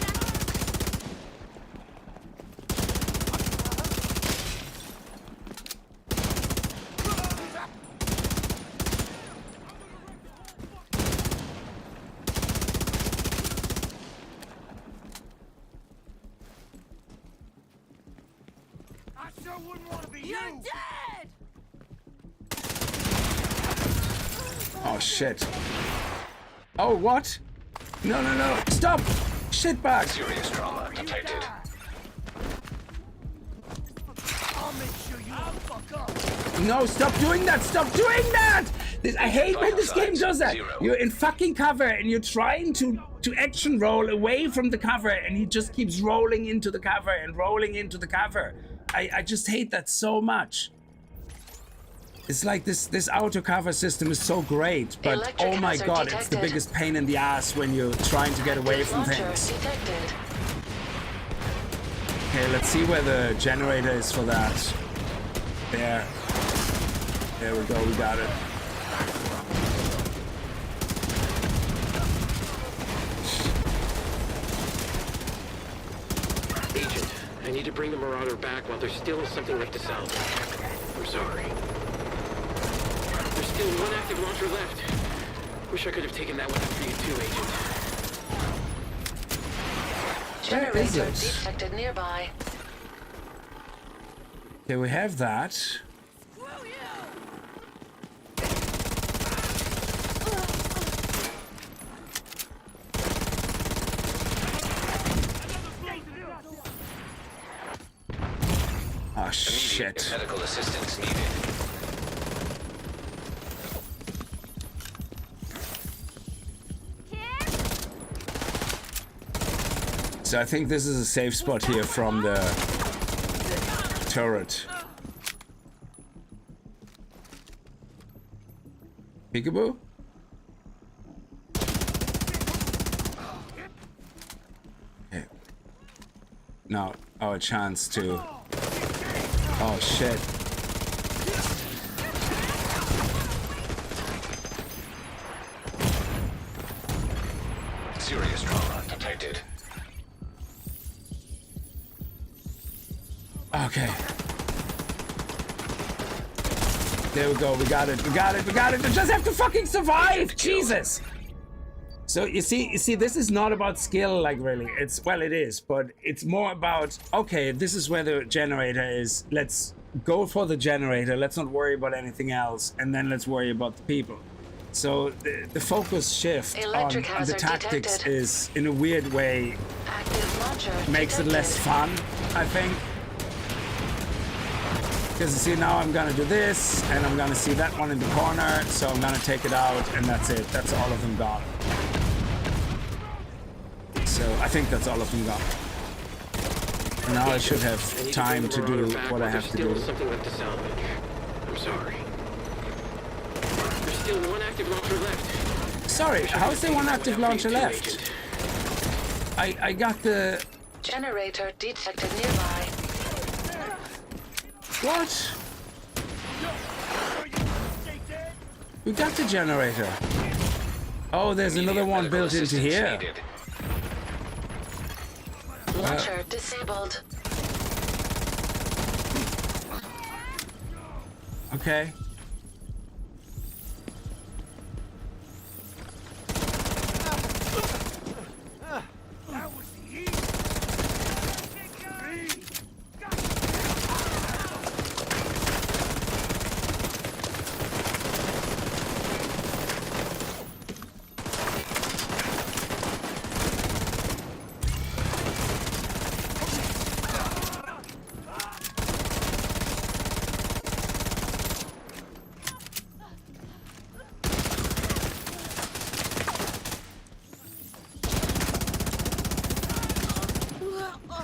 I sure wouldn't want to be You're you! dead. Oh shit. Oh what? No no no! Stop! Shitbag! Serious trauma detected. I'll make sure you don't fuck up! No! Stop doing that! Stop doing that! I hate when this game does that. Zero. You're in fucking cover and you're trying to action roll away from the cover, and he just keeps rolling into the cover and rolling into the cover. I just hate that so much. It's like this auto cover system is so great, but Electric oh my hazard god, it's the detected. biggest pain in the ass when you're trying to get away from Launcher things. detected. Okay, let's see where the generator is for that. There. There we go, we got it. Agent, I need to bring the Marauder back while there's still something left to salvage. I'm sorry. There's still one active launcher left. Wish I could have taken that one out for you too, Agent. Where is Generator it? detected nearby. Okay, we have that. Oh shit. Medical assistance needed. So I think this is a safe spot here from the turret. Peekaboo? Okay. Now our chance to... Oh shit. Serious trauma detected. Okay. There we go. We got it. We got it. We got it. We just have to fucking survive. Jesus. So you see, this is not about skill, like really. It's, well, it is, but it's more about, okay, this is where the generator is. Let's go for the generator. Let's not worry about anything else. And then let's worry about the people. So the focus shift on the tactics detected. is, in a weird way, Active launcher makes detected. it less fun, I think. Because you see, now I'm gonna do this, and I'm gonna see that one in the corner, so I'm gonna take it out, and that's it. That's all of them gone. So I think that's all of them gone. And now I should have time to do what I have to do. There's still something left to salvage. I'm sorry. There's still one active launcher left. Sorry, how's there one active launcher left? I got the... Generator detected nearby. What? We got the generator. Oh, there's another one Medical built into assistance here. needed. Launcher disabled. Okay. That was the easy.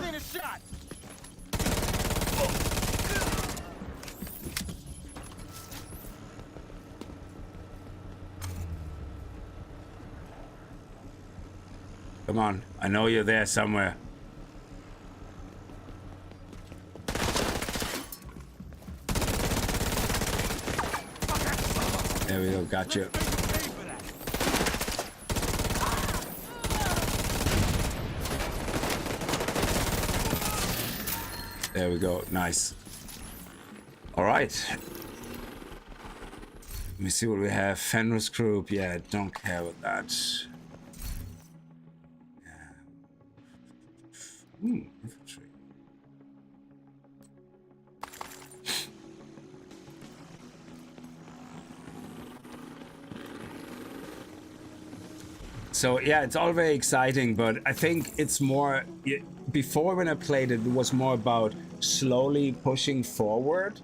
Finish shot. Come on, I know you're there somewhere. There we go, got you. There we go, nice. All right. Let me see what we have. Fenris group, yeah, don't care with that. Infantry. So yeah, it's all very exciting, but I think it's more, before when I played it, it was more about slowly pushing forward.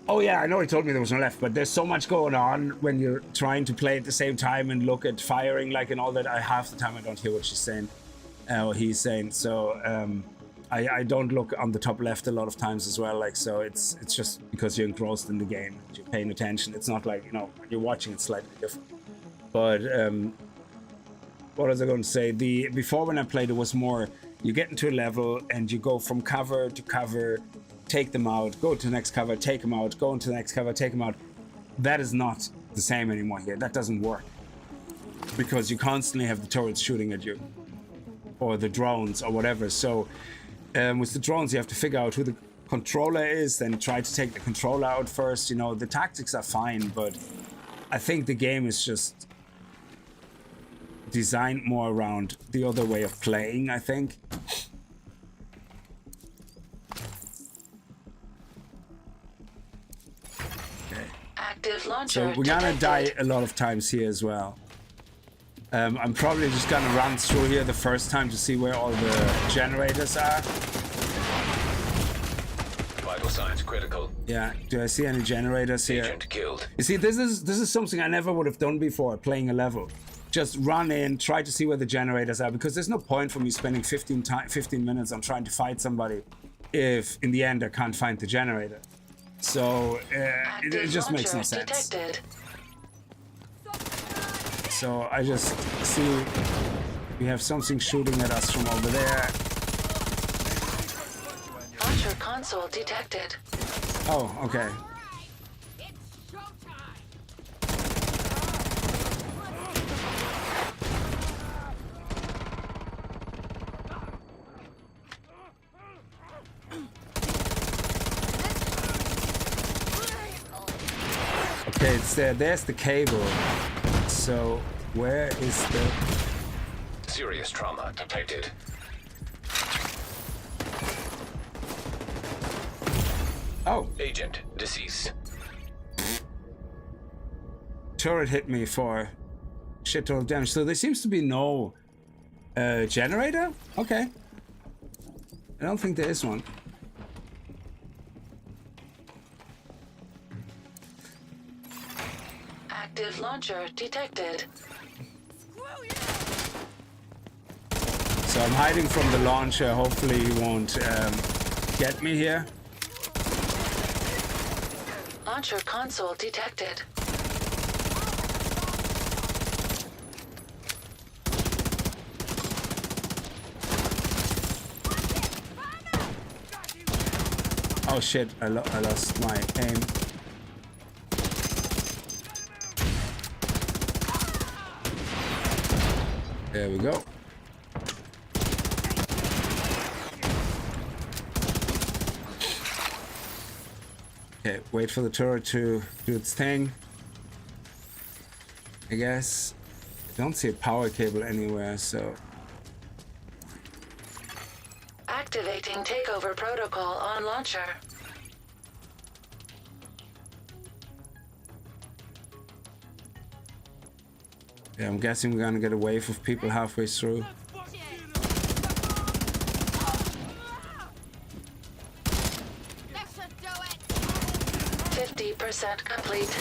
Oh yeah, I know he told me there was no left, but there's so much going on when you're trying to play at the same time and look at firing, like, and all that. Half the time I don't hear what she's saying, or he's saying. So I don't look on the top left a lot of times as well. Like, so it's just because you're engrossed in the game, you're paying attention. It's not like, you know, you're watching it slightly different. But what was I going to say? Before when I played, it was more you get into a level and you go from cover to cover, take them out, go to the next cover, take them out, go into the next cover, take them out. That is not the same anymore here. That doesn't work. because you constantly have the turrets shooting at you, or the drones or whatever. So with the drones, you have to figure out who the controller is, then try to take the controller out first. You know, the tactics are fine, but I think the game is just designed more around the other way of playing, I think. Okay. Active launcher So we're gonna detected. die a lot of times here as well. I'm probably just gonna run through here the first time to see where all the generators are. Vital signs critical. Yeah, do I see any generators here? Agent killed. You see, this is something I never would have done before playing a level. Just run in, try to see where the generators are, because there's no point for me spending 15 minutes on trying to fight somebody if in the end I can't find the generator. So it just makes no sense. Detected. So I just see we have something shooting at us from over there. Launcher console detected. Oh, okay. Okay, it's there. There's the cable. So where is the... Serious trauma detected. Oh, Agent deceased. turret hit me for shit total damage. So there seems to be no generator? Okay. I don't think there is one. Active launcher detected. So I'm hiding from the launcher. Hopefully he won't get me here. Launcher console detected. Oh shit, I lost my aim. There we go. Okay, wait for the turret to do its thing. I guess. I don't see a power cable anywhere, so... Activating takeover protocol on launcher. Yeah, I'm guessing we're gonna get a wave of people halfway through. That should do it. 50% complete.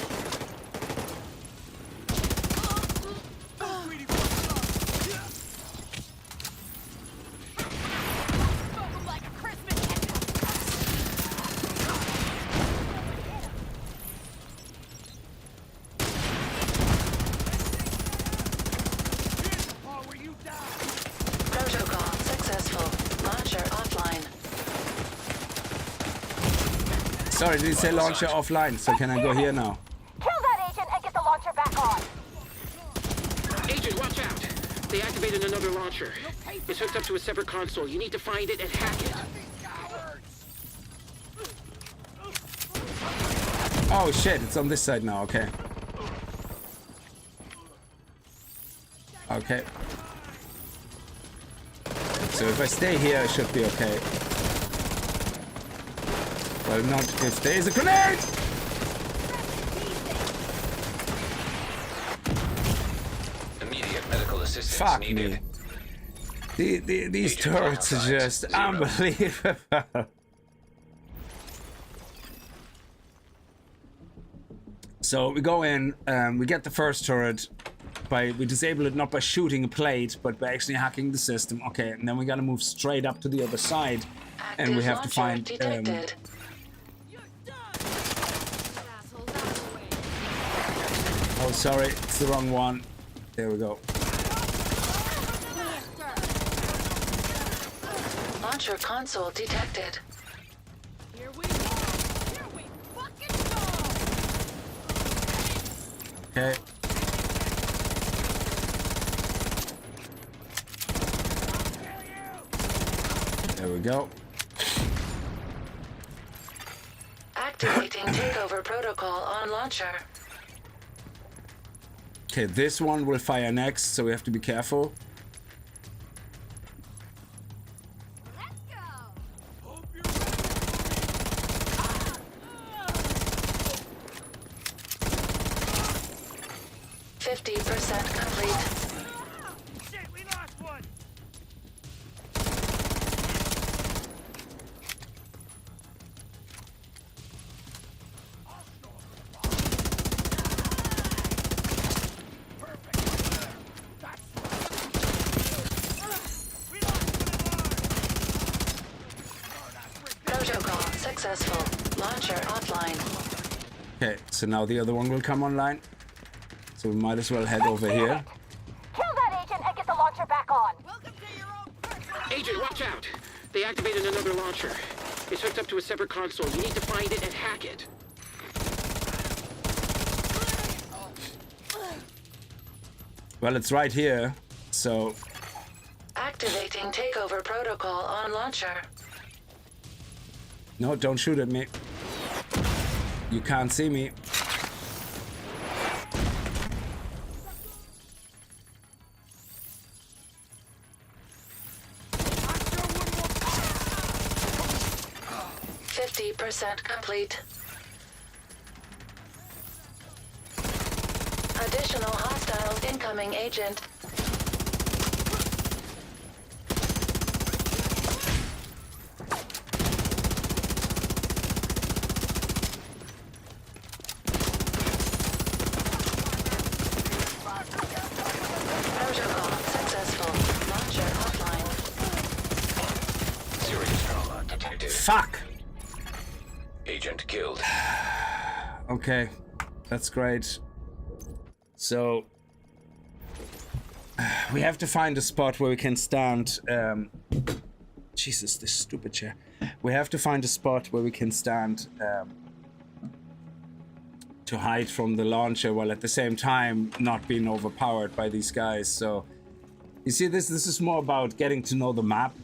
Like a Christmas candle. Protocol successful. Launcher offline. Sorry, did you say launcher offline? So can I go here now? Kill that agent and get the launcher back on. Agent, watch out! They activated another launcher. It's hooked up to a separate console. You need to find it and hack it. Oh shit, it's on this side now, okay. Okay. So if I stay here, I should be okay. Well, not if there is a grenade! Immediate medical assistance Fuck needed. me. These Agent turrets are homicide, just 0. unbelievable. So we go in, we get the first turret. We disable it not by shooting a plate, but by actually hacking the system. Okay, and then we gotta move straight up to the other side, and we have to find. Detected. Oh, sorry, it's the wrong one. There we go. Launcher console detected. Here we go. Here we fucking go. Okay. go. Activating takeover protocol on launcher. Okay, this one will fire next, so we have to be careful. Let's go. 50% complete. Shit, we lost one. Protocol successful. Launcher offline. Okay, so now the other one will come online. So we might as well head over here. Kill that agent and get the launcher back on. Welcome to your own personal... Agent, watch out! They activated another launcher. It's hooked up to a separate console. You need to find it and hack it. Well, it's right here, so... Activating takeover protocol on launcher. No, don't shoot at me. You can't see me. % complete. Additional hostiles incoming, agent. Protocol successful. Launcher offline. Serious trauma detected. Fuck! Agent killed. Okay, that's great. So we have to find a spot where we can stand. Jesus, this stupid chair. We have to find a spot where we can stand to hide from the launcher while at the same time not being overpowered by these guys. So you see, this is more about getting to know the map,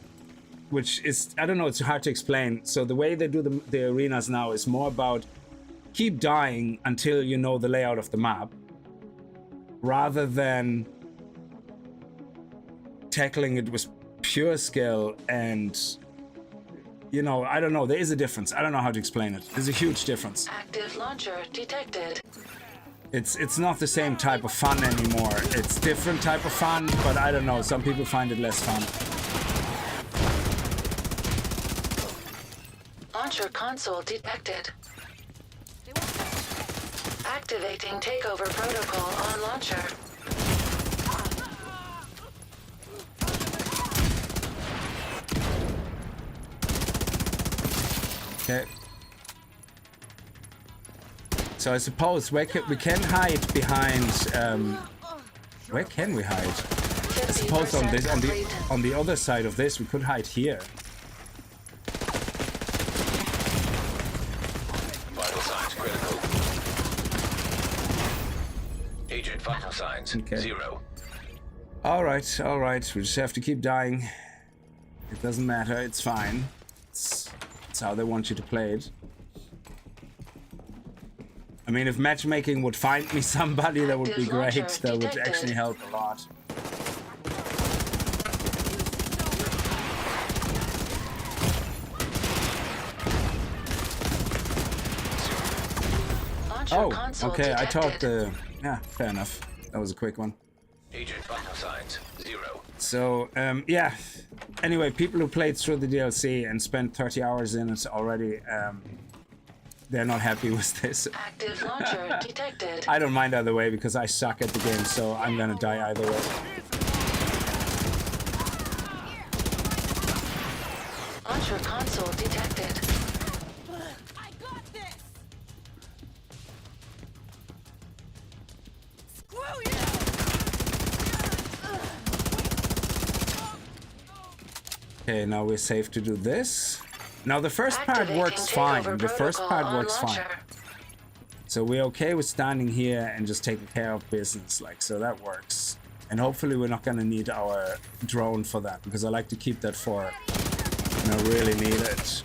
which is, I don't know, it's hard to explain. So the way they do the arenas now is more about keep dying until you know the layout of the map, rather than tackling it with pure skill. And, you know, I don't know, there is a difference. I don't know how to explain it. There's a huge difference. Active launcher detected. It's not the same type of fun anymore. It's different type of fun, but I don't know, some people find it less fun. Launcher console detected. Activating takeover protocol on launcher. Okay. So I suppose we can hide behind. Where can we hide? I suppose on this, on the other side of this, we could hide here. Vital signs critical. Agent vital signs Okay. 0. All right, all right. We just have to keep dying. It doesn't matter. It's fine. It's how they want you to play it. I mean, if matchmaking would find me somebody, that would be great. That would actually help a lot. Oh, okay. I thought the... Yeah, fair enough. That was a quick one. Agent vital signs 0. So, yeah. Anyway, people who played through the DLC and spent 30 hours in it already, they're not happy with this. Active launcher detected. I don't mind either way because I suck at the game, so I'm gonna die either way. Launcher console detected. I got this! Screw you! Okay, now we're safe to do this. Now the first part works fine. The first part works fine. So we're okay with standing here and just taking care of business, like, so that works. And hopefully we're not gonna need our drone for that, because I like to keep that for and I really need it.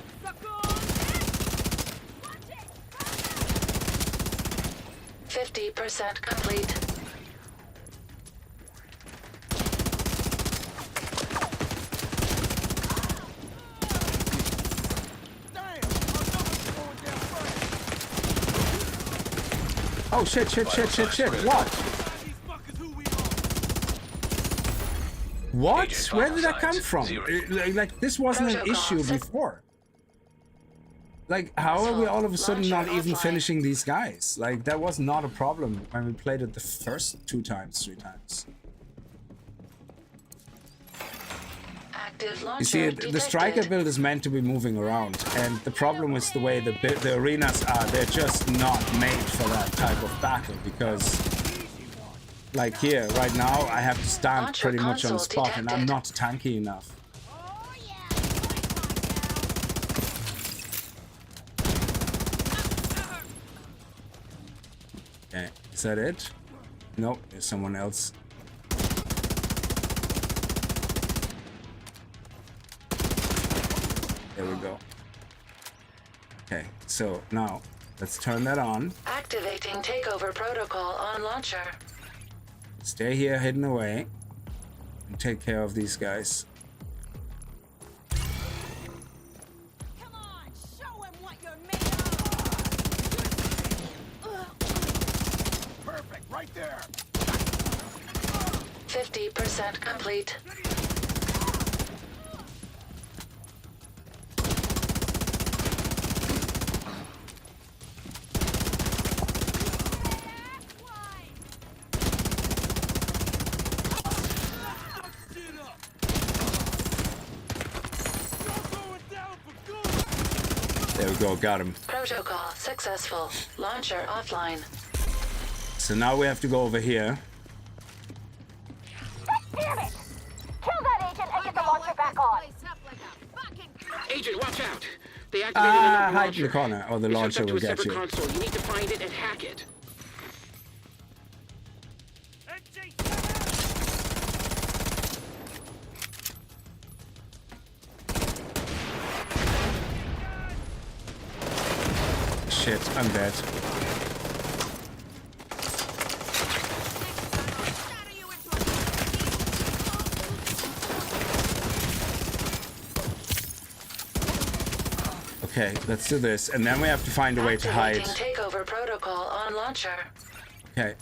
50% complete. Oh shit, shit, shit, shit, shit. What? What? Where did that come from? Like, this wasn't an issue before. Like, how are we all of a sudden not even finishing these guys? Like, that was not a problem when we played it the first 2 times, 3 times. You see, the striker build is meant to be moving around, and the problem is the way the arenas are. They're just not made for that type of battle, because, like here, right now, I have to stand pretty much on the spot, and I'm not tanky enough. Okay, is that it? Nope, there's someone else. There we go. Okay, so now let's turn that on. Activating takeover protocol on launcher. Stay here hidden away and take care of these guys. Come on, show him what you're made of. Perfect, right there. 50% complete. There we go, got him. Protocol successful. Launcher offline. So now we have to go over here. Damn it! Kill that agent and get the launcher back on. Agent, watch out! They activated another hide launcher. in the corner, or the It's hooked launcher up to will a get separate you. console. You need to find it and hack it. Shit, I'm dead. Okay, let's do this, and then we have to find a way to hide. Activating takeover protocol on launcher. Okay.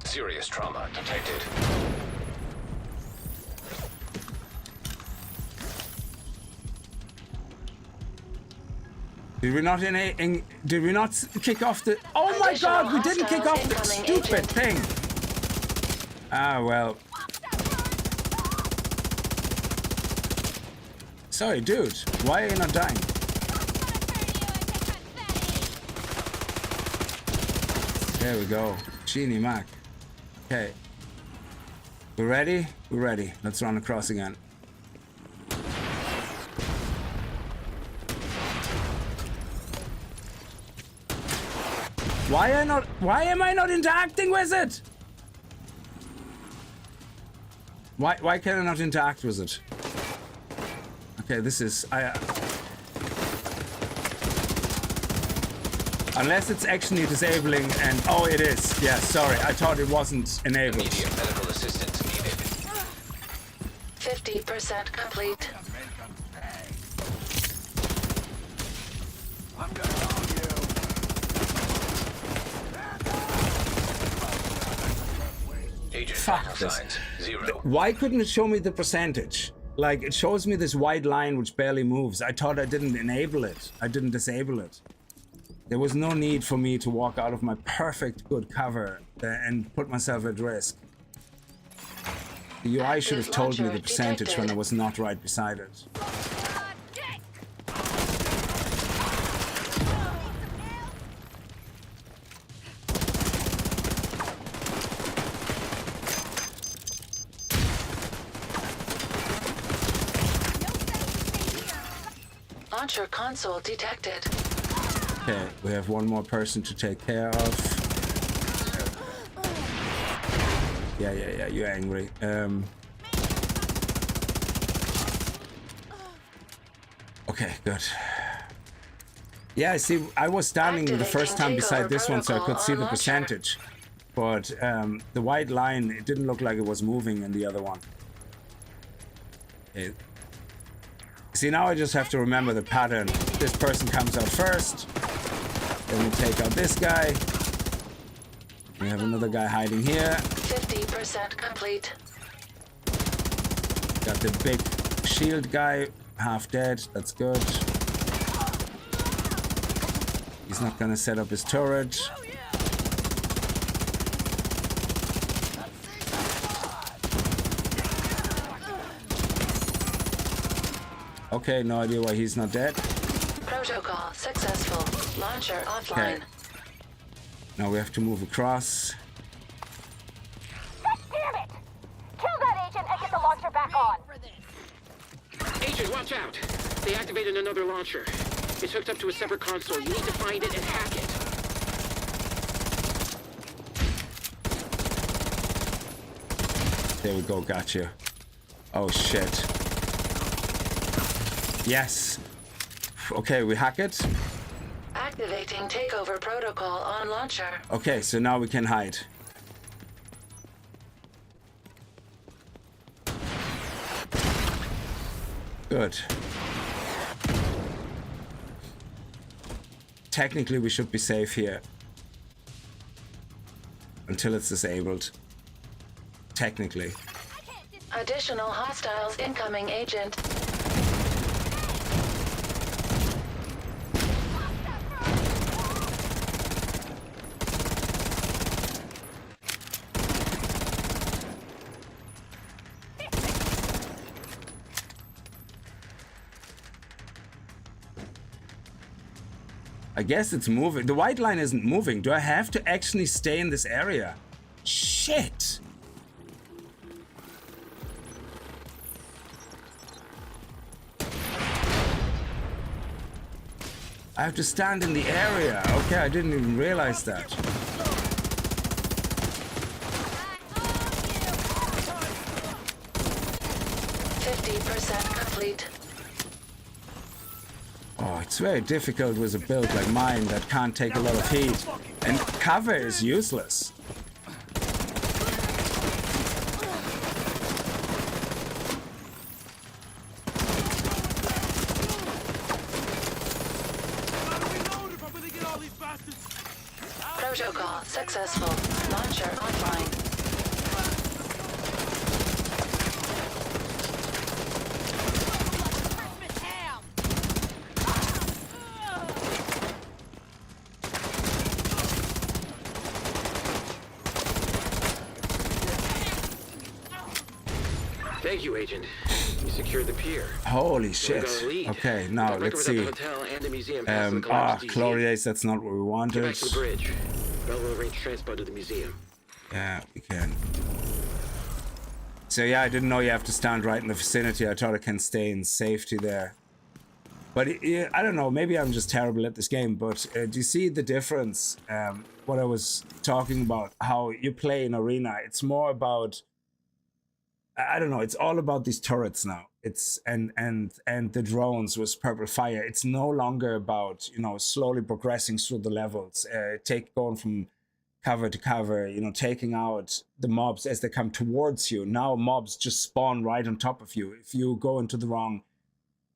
Serious trauma detected. Did we not did we not kick off the? Oh my God! We didn't kick off the stupid thing. Ah well. Sorry, dude. Why are you not dying? There we go. Genie Mac. Okay. We're ready? We're ready. Let's run across again. Why am I not interacting with it? Why can I not interact with it? Okay, this is unless it's actually disabling, and oh, it is. Yeah, sorry, I thought it wasn't enabled. Immediate medical assistance needed. 50% complete. I'm gonna help you. Agent Fuck vital this. signs 0. Why couldn't it show me the percentage? Like, it shows me this white line which barely moves. I thought I didn't enable it. I didn't disable it. There was no need for me to walk out of my perfect good cover and put myself at risk. The UI should have told me the percentage when I was not right beside it. Launcher console detected. Okay, we have one more person to take care of. Yeah, you're angry. Okay, good. Yeah, see, I was standing the first time beside this one, so I could see the percentage. But the white line, it didn't look like it was moving in the other one. Okay. See, now I just have to remember the pattern. This person comes out first. Then we take out this guy. We have another guy hiding here. 50% complete. Got the big shield guy, half dead. That's good. He's not gonna set up his turret. Okay, no idea why he's not dead. Protocol successful. Launcher offline. Okay. Now we have to move across. Damn it! Kill that agent and get the launcher back on. Agent, watch out! They activated another launcher. It's hooked up to a separate console. You need to find it and hack it. There we go, gotcha. Oh shit. Yes. Okay, we hack it. Activating takeover protocol on launcher. Okay, so now we can hide. Good. Technically, we should be safe here. Until it's disabled. Technically. Additional hostiles incoming, agent. I guess it's moving. The white line isn't moving. Do I have to actually stay in this area? Shit. I have to stand in the area. Okay, I didn't even realize that. Complete. Oh, it's very difficult with a build like mine that can't take a lot of heat. And cover is useless. Protocol successful. Launcher offline. Thank you, Agent. You secured the pier. Holy shit. Okay, now let's see. Chloriace, that's not what we wanted. Get back to the bridge. Belleville arrange transport to the museum. Yeah, we can. So yeah, I didn't know you have to stand right in the vicinity. I thought I can stay in safety there. But I don't know, maybe I'm just terrible at this game, but do you see the difference? What I was talking about, how you play in Arena, it's more about, I don't know, it's all about these turrets now. It's and the drones with purple fire. It's no longer about, you know, slowly progressing through the levels, going from cover to cover, you know, taking out the mobs as they come towards you. Now mobs just spawn right on top of you. If you go into the wrong,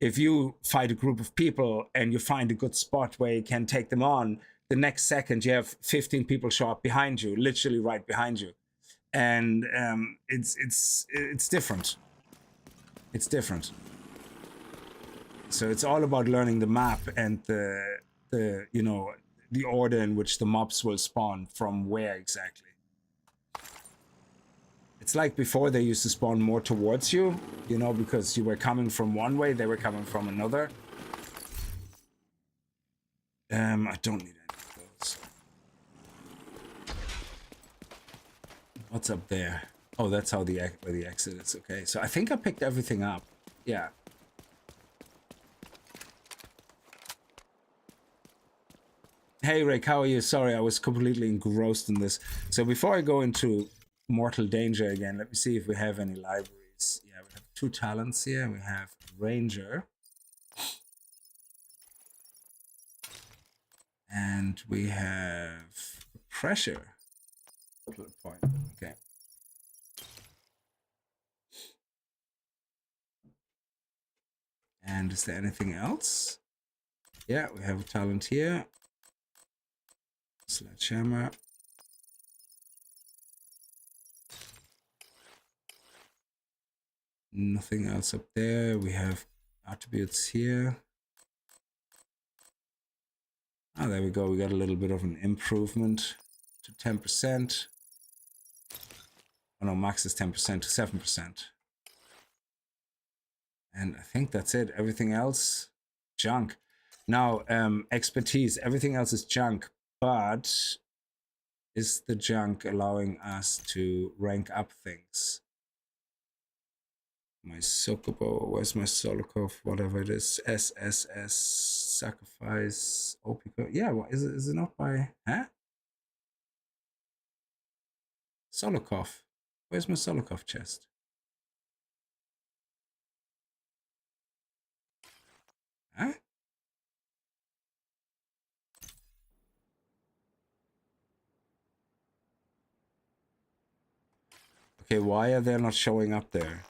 if you fight a group of people and you find a good spot where you can take them on, the next second you have 15 people show up behind you, literally right behind you. And it's different. It's different. So it's all about learning the map and the you know, the order in which the mobs will spawn from where exactly. It's like before they used to spawn more towards you, you know, because you were coming from one way, they were coming from another. I don't need any of those. What's up there? Oh, that's how where the exit is. Okay, so I think I picked everything up. Yeah. Hey Rick, how are you? Sorry, I was completely engrossed in this. So before I go into Mortal Danger again. Let me see if we have any libraries. Yeah, we have 2 talents here. We have Ranger. And we have Pressure. Point. Okay. And is there anything else? Yeah, we have a talent here. Sledgehammer. Nothing else up there. We have attributes here. Ah, there we go. We got a little bit of an improvement to 10%. Oh no, max is 10% to 7%. And I think that's it. Everything else, junk. Now, expertise. Everything else is junk, but is the junk allowing us to rank up things? My Sokobo, where's my Solokov, whatever it is, SSS, sacrifice, Opico. Yeah, well, is it not by, huh? Solokov. Where's my Solokov chest? Huh? Okay, why are they not showing up there?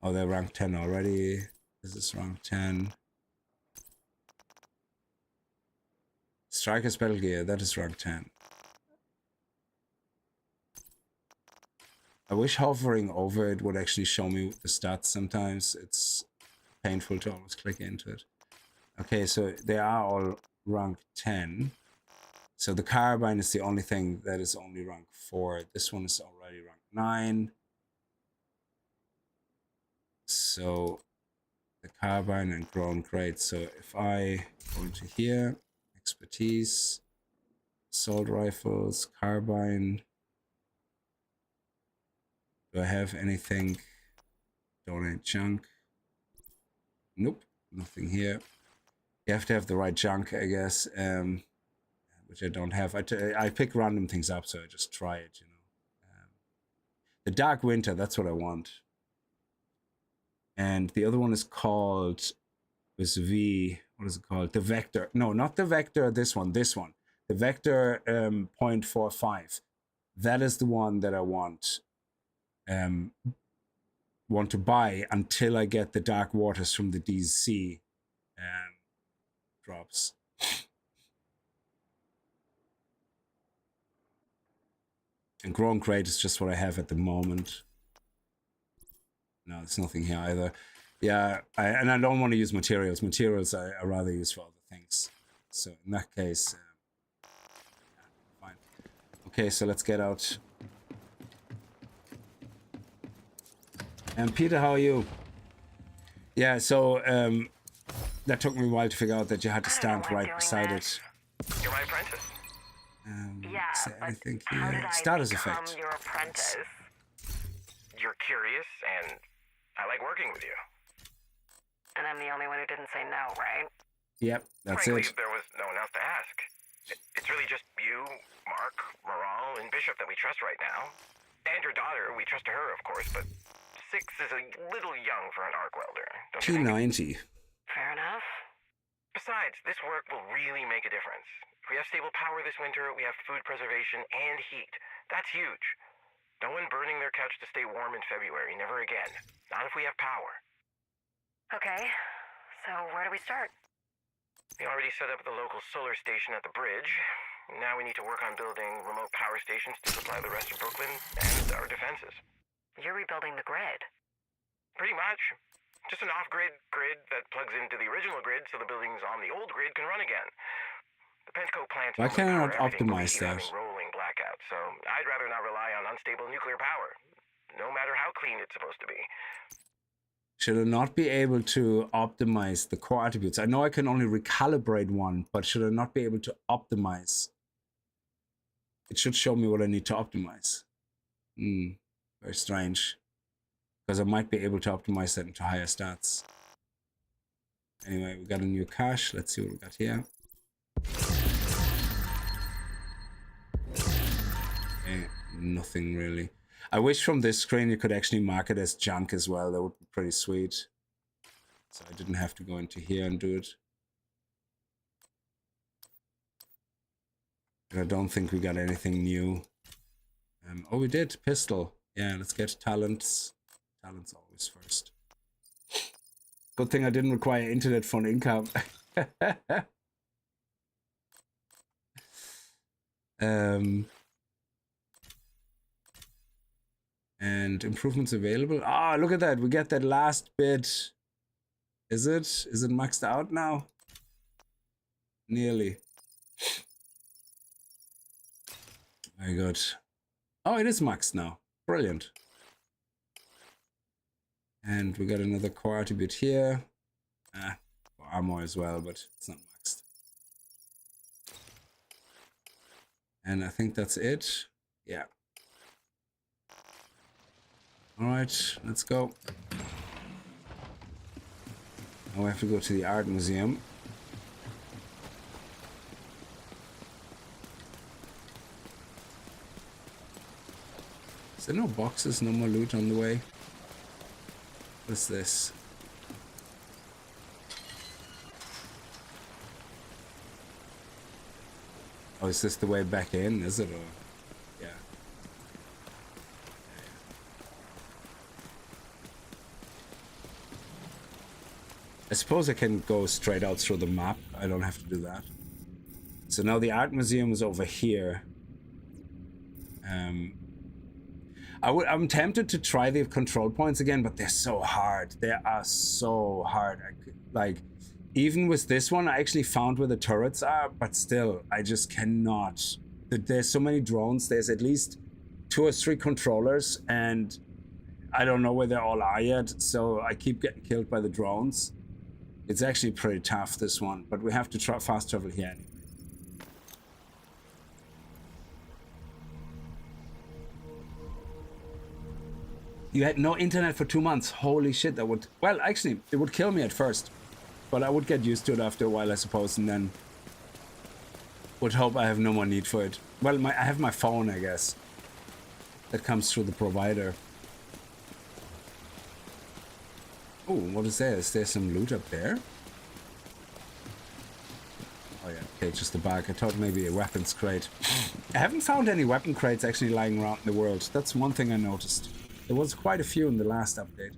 Oh, they're rank 10 already. This is rank 10. Striker's Battle Gear, that is rank 10. I wish hovering over it would actually show me the stats sometimes. It's painful to always click into it. Okay, so they are all rank 10. So the carbine is the only thing that is only rank 4. This one is already rank 9. So the carbine and grown great. So if I go into here, expertise, assault rifles, carbine. Do I have anything? Donate junk. Nope, nothing here. You have to have the right junk, I guess, which I don't have. I pick random things up, so I just try it, you know. The Dark Winter, that's what I want. And the other one is called, with V, what is it called? The Vector. No, not the Vector, this one. The Vector 0.45. That is the one that I want to buy until I get the Dark Waters from the DC drops. And Grown Crate is just what I have at the moment. No, there's nothing here either. Yeah, and I don't want to use materials. Materials I rather use for other things. So in that case, fine. Okay, so let's get out. And Peter, how are you? Yeah, so that took me a while to figure out that you had to stand right beside it. You're my apprentice. Yeah, is there anything how did here? I Status become effect. your apprentice? You're curious, and I like working with you. And I'm the only one who didn't say no, right? Yep, that's Frankly, it. there was no one else to ask. It's really just you, Mark, Moral, and Bishop that we trust right now. And your daughter, we trust her, of course, but 6 is a little young for an arc welder, don't you think? P90. Fair enough. Besides, this work will really make a difference. If we have stable power this winter, we have food preservation and heat. That's huge. No one burning their couch to stay warm in February, never again. Not if we have power. Okay, so where do we start? We already set up the local solar station at the bridge. Now we need to work on building remote power stations to supply the rest of Brooklyn and our defenses. You're rebuilding the grid. Pretty much. Just an off-grid grid that plugs into the original grid so the buildings on the old grid can run again. The Penco plant Why can't I not optimize that? rolling blackout, so I'd rather not rely on unstable nuclear power, no matter how clean it's supposed to be. Should I not be able to optimize the core attributes? I know I can only recalibrate one, but should I not be able to optimize? It should show me what I need to optimize. Very strange. Because I might be able to optimize that into higher stats. Anyway, we got a new cache. Let's see what we got here. Nothing really. I wish from this screen you could actually mark it as junk as well. That would be pretty sweet. So I didn't have to go into here and do it. And I don't think we got anything new. Oh, we did. Pistol. Yeah, let's get talents. Talents always first. Good thing I didn't require internet phone income. And improvements available. Ah, look at that. We get that last bit. Is it maxed out now? Nearly. Very good. Oh, it is maxed now. Brilliant. And we got another core attribute here. Armor as well, but it's not maxed. And I think that's it. Yeah. Alright, let's go. Now we have to go to the art museum. Is there no boxes, no more loot on the way? What's this? Oh, is this the way back in, is it? Or yeah. I suppose I can go straight out through the map. I don't have to do that. So now the art museum is over here. I'm tempted to try the control points again, but they're so hard. They are so hard. Like, even with this one, I actually found where the turrets are, but still, I just cannot. There's so many drones. There's at least 2 or 3 controllers, and I don't know where they all are yet, so I keep getting killed by the drones. It's actually pretty tough, this one, but we have to fast travel here anyway. You had no internet for 2 months. Holy shit, that would... Well, actually, it would kill me at first. But I would get used to it after a while, I suppose, and then... would hope I have no more need for it. Well, I have my phone, I guess. That comes through the provider. Oh, what is there? Is there some loot up there? Oh yeah, okay, just a bag. I thought maybe a weapons crate. I haven't found any weapon crates actually lying around in the world. That's one thing I noticed. There was quite a few in the last update.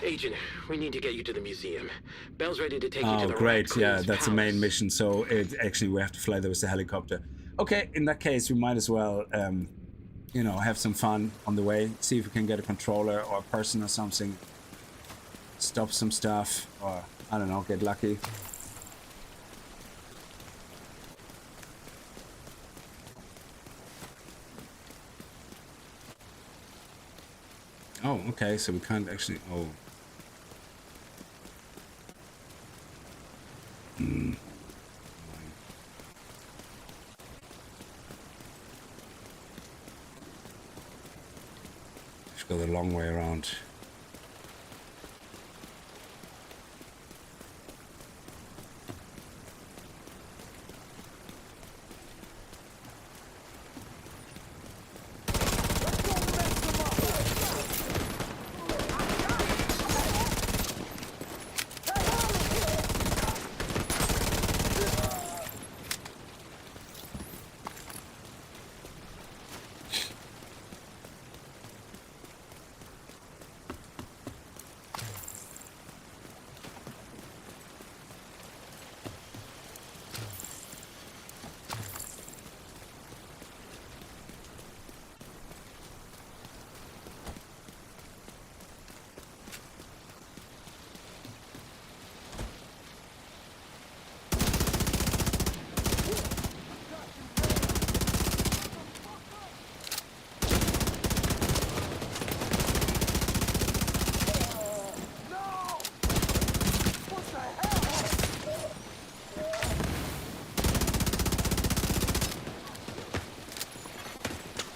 Agent, we need to get you to the museum. Bell's ready to take you to the great. Yeah, Queen's that's the main palace. mission. So actually we have to fly there with the helicopter. Okay, in that case, we might as well, you know, have some fun on the way. See if we can get a controller or a person or something. Stop some stuff, or I don't know, get lucky. Oh, okay, so we can't actually... Oh. Just go the long way around.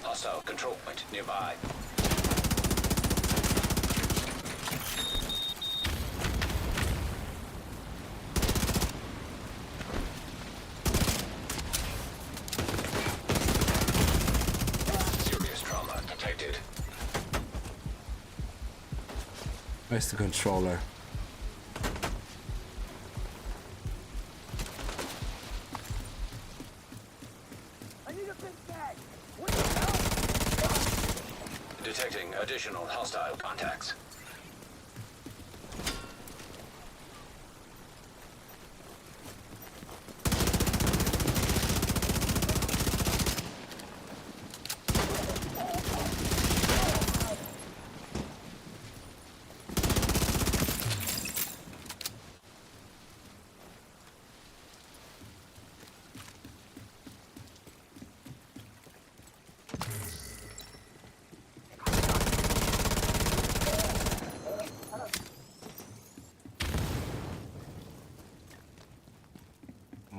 Hostile control point nearby. Where's the controller? I need a big bag. What the hell? Detecting additional hostile contacts.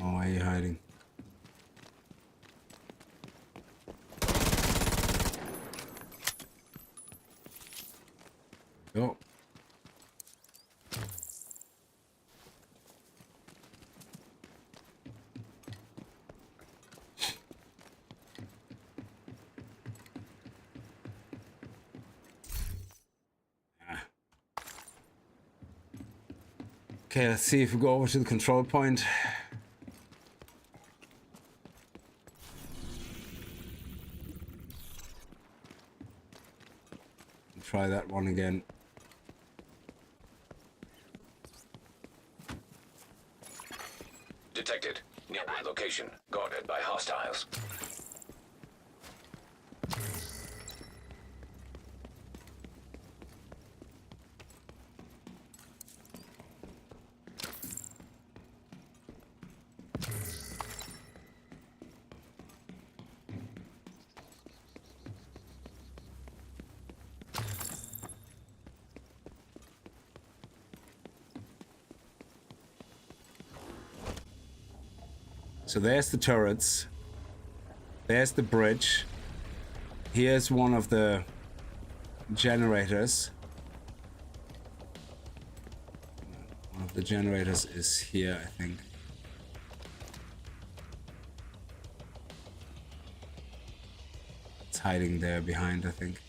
Oh, why are you hiding? Go. Okay, let's see if we go over to the control point. Try that one again. Detected. Nearby location. Guarded by hostiles. So there's the turrets. There's the bridge. Here's one of the generators. One of the generators is here, I think. It's hiding there behind, I think.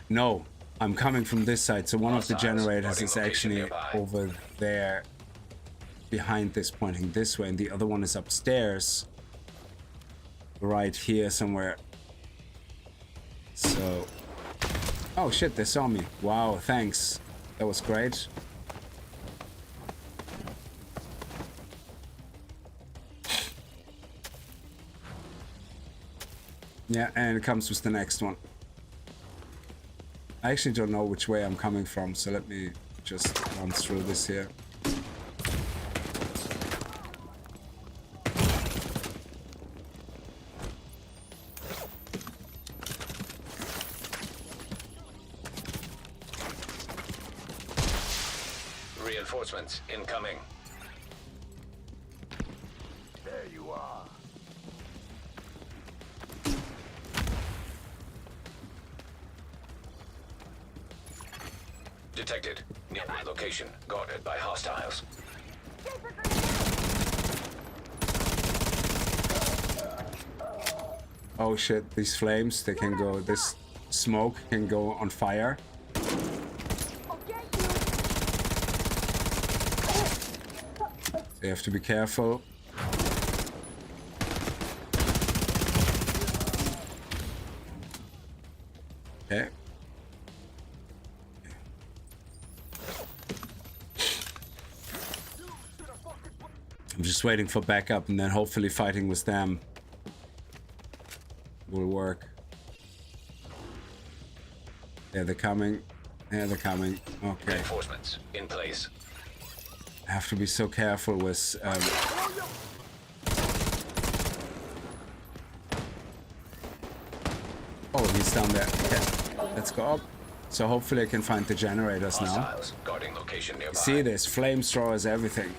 No, I'm coming from this side, so one of the generators is actually over there behind this, pointing this way, and the other one is upstairs right here somewhere. So, oh shit, they saw me. Wow, thanks, that was great. Yeah, and it comes with the next one. I actually don't know which way I'm coming from, so let me just run through this here. Reinforcements incoming. There you are. Detected. Nearby location. Guarded by hostiles. Oh shit, these flames, they can go, this smoke can go on fire. So you have to be careful. Okay. I'm just waiting for backup, and then hopefully fighting with them will work. Yeah, they're coming. Yeah, they're coming. Okay. Reinforcements in place. I have to be so careful with oh, he's down there. Okay, let's go up. So hopefully I can find the generators now. Hostiles guarding location nearby. See this, flamethrowers, everything.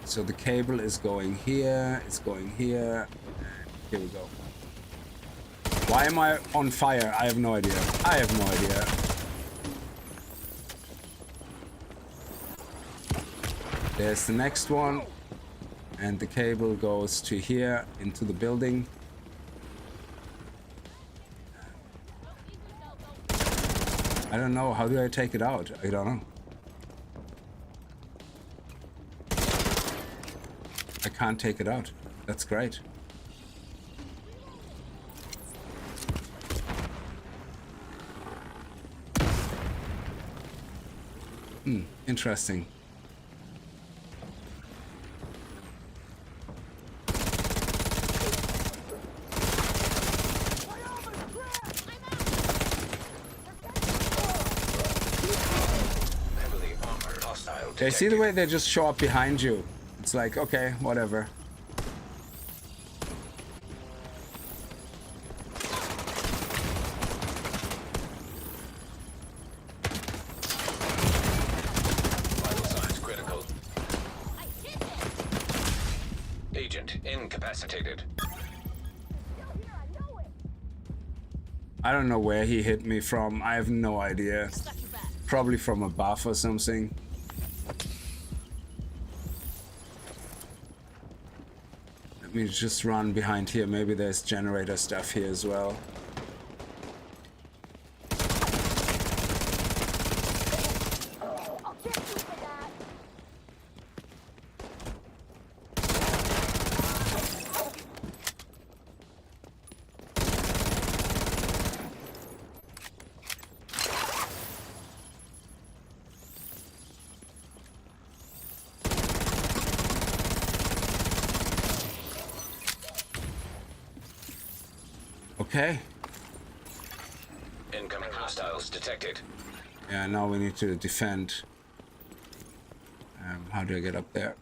So the cable is going here, it's going here, and here we go. Why am I on fire? I have no idea. I have no idea. There's the next one, and the cable goes to here, into the building. I don't know. How do I take it out? I don't know. I can't take it out. That's great. Interesting. Heavily armored hostile I see the way they just show up behind you. It's like, okay, whatever. Vital signs critical. Agent incapacitated. I don't know where he hit me from. I have no idea. Probably from a buff or something. Let me just run behind here. Maybe there's generator stuff here as well. Okay. Incoming hostiles detected. Yeah, now we need to defend. How do I get up there?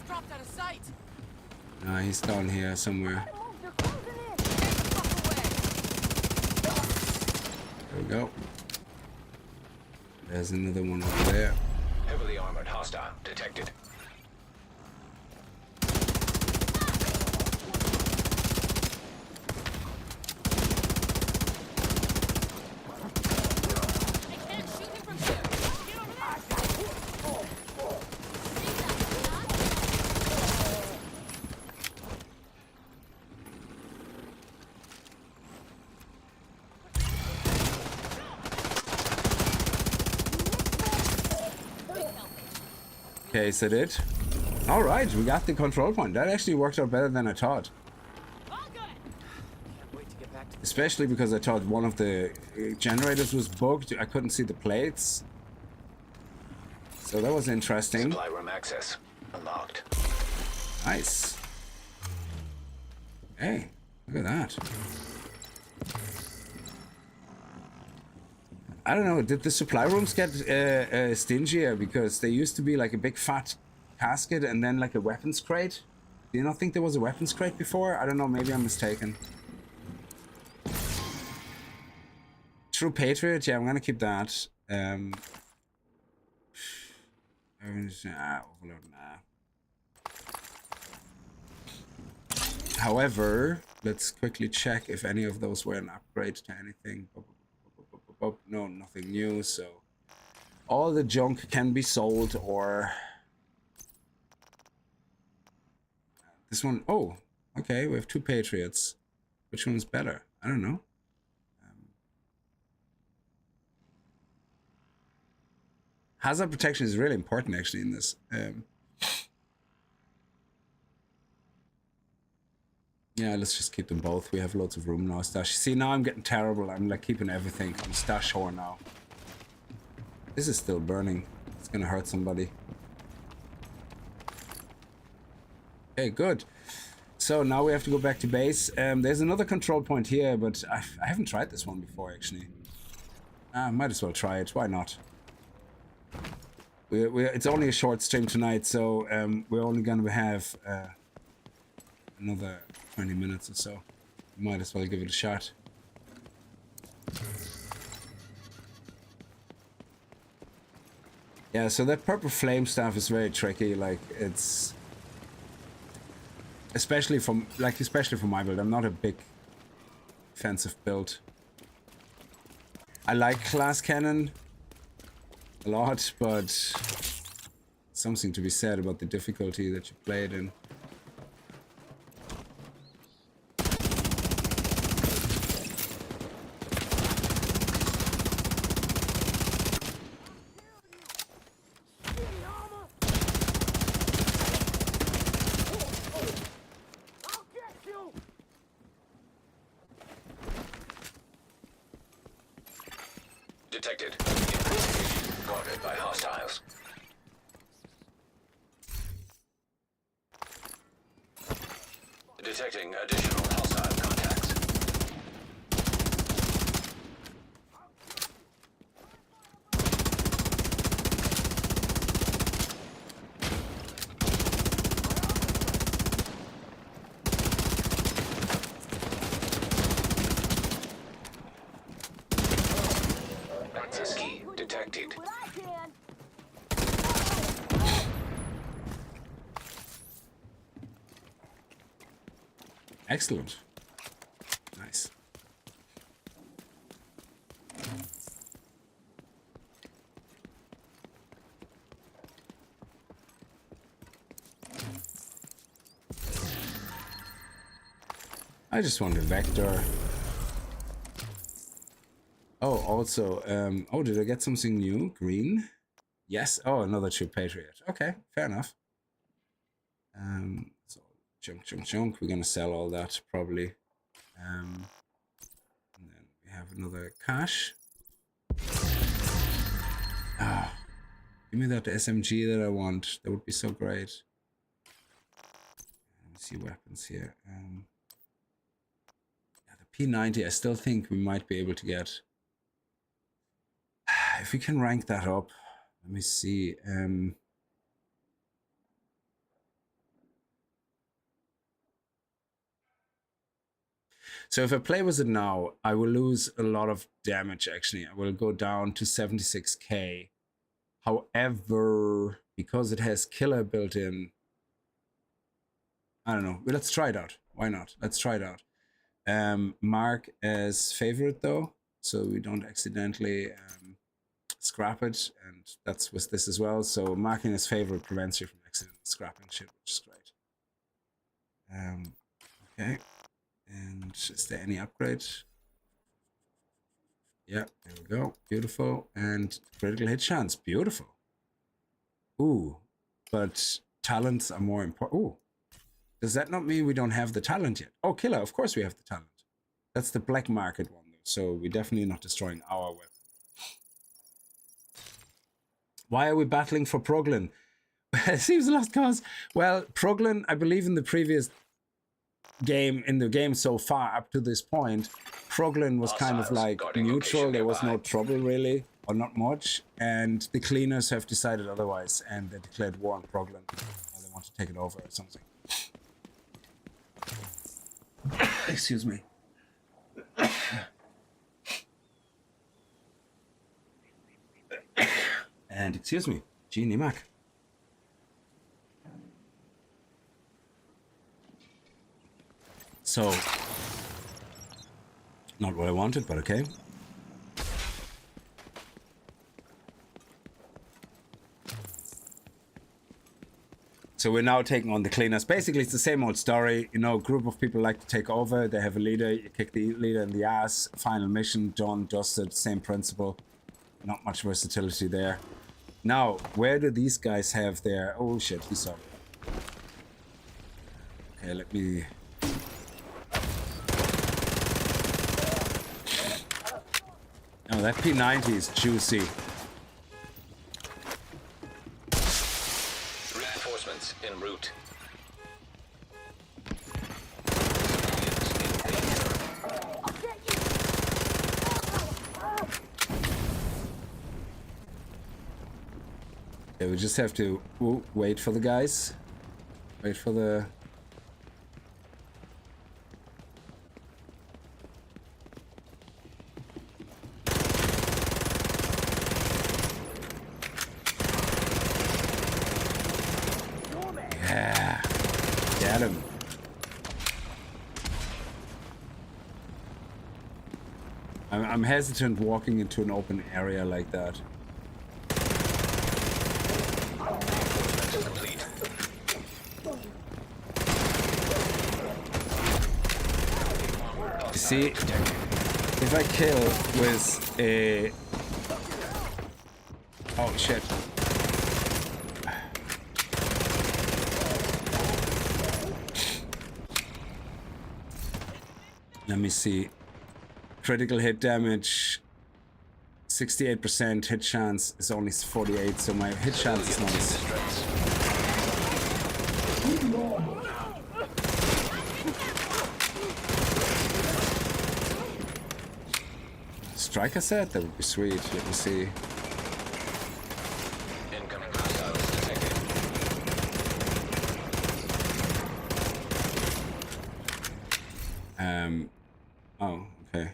Dropped out of sight. He's down here somewhere. There we go. There's another one over there. Heavily armored hostile detected. Okay, is that it? All right, we got the control point. That actually worked out better than I thought. Especially because I thought one of the generators was bugged. I couldn't see the plates. So that was interesting. Supply room access unlocked. Nice. Hey, look at that. I don't know, did the supply rooms get stingier? Because they used to be like a big fat casket and then like a weapons crate. Do you not think there was a weapons crate before? I don't know, maybe I'm mistaken. True Patriot, yeah, I'm gonna keep that. Overload, nah. However, let's quickly check if any of those were an upgrade to anything. No, nothing new, so all the junk can be sold, or this one. Oh, okay, we have two Patriots. Which one's better? I don't know. Hazard protection is really important actually in this. Yeah, let's just keep them both. We have loads of room now. Stash. See, now I'm getting terrible. I'm like keeping everything. I'm stash whore now. This is still burning. It's gonna hurt somebody. Okay, good. So now we have to go back to base. There's another control point here, but I haven't tried this one before actually. Might as well try it. Why not? It's only a short stream tonight, so we're only going to have another 20 minutes or so. Might as well give it a shot. Yeah, so that purple flame stuff is very tricky. Like, it's especially for my build. I'm not a big offensive build. I like glass cannon a lot, but something to be said about the difficulty that you play it in. Detected. Guarded by hostiles. Detecting additional hostile contacts. Ski detected. Excellent. Nice. I just want a vector. Oh, also, oh, did I get something new? Green? Yes. Oh, another true patriot. Okay, fair enough. So junk. We're gonna sell all that probably. And then we have another cash. Ah, give me that SMG that I want. That would be so great. Let me see weapons here. Yeah, the P90. I still think we might be able to get. If we can rank that up, let me see. So if I play with it now, I will lose a lot of damage, actually. I will go down to 76k. However, because it has killer built in, I don't know. Well, let's try it out. Why not? Let's try it out. Mark as favorite, though, so we don't accidentally scrap it. And that's with this as well. So marking as favorite prevents you from accidentally scrapping shit, which is great. Okay. And is there any upgrade? Yeah, there we go. Beautiful. And critical hit chance. Beautiful. Ooh, but talents are more important. Ooh, does that not mean we don't have the talent yet? Oh, killer, of course we have the talent. That's the black market one, though. So we're definitely not destroying our weapon. Why are we battling for Proglin? It seems a lost cause. Well, Proglin, I believe in the previous game so far up to this point, Proglin was kind of like neutral. There was no trouble really, or not much, and the cleaners have decided otherwise, and they declared war on Proglin. They want to take it over or something. Excuse me. And excuse me, Genie Mac. So, not what I wanted, but okay. So we're now taking on the cleaners. Basically, it's the same old story. You know, a group of people like to take over. They have a leader. You kick the leader in the ass. Final mission, done, dusted. Same principle. Not much versatility there. Now, where do these guys have their... Oh, shit, he's sorry. Okay, let me... Oh, that P90 is juicy. Reinforcements en route. There we just have to wait for the guys. Wait for the... Yeah. Get him. I'm hesitant walking into an open area like that. You see, if I kill with a... Oh shit. Let me see. Critical hit damage, 68%. Hit chance is only 48, so my hit chance is nice. Striker set? That would be sweet. Let me see. Incoming hostiles detected. Oh, okay.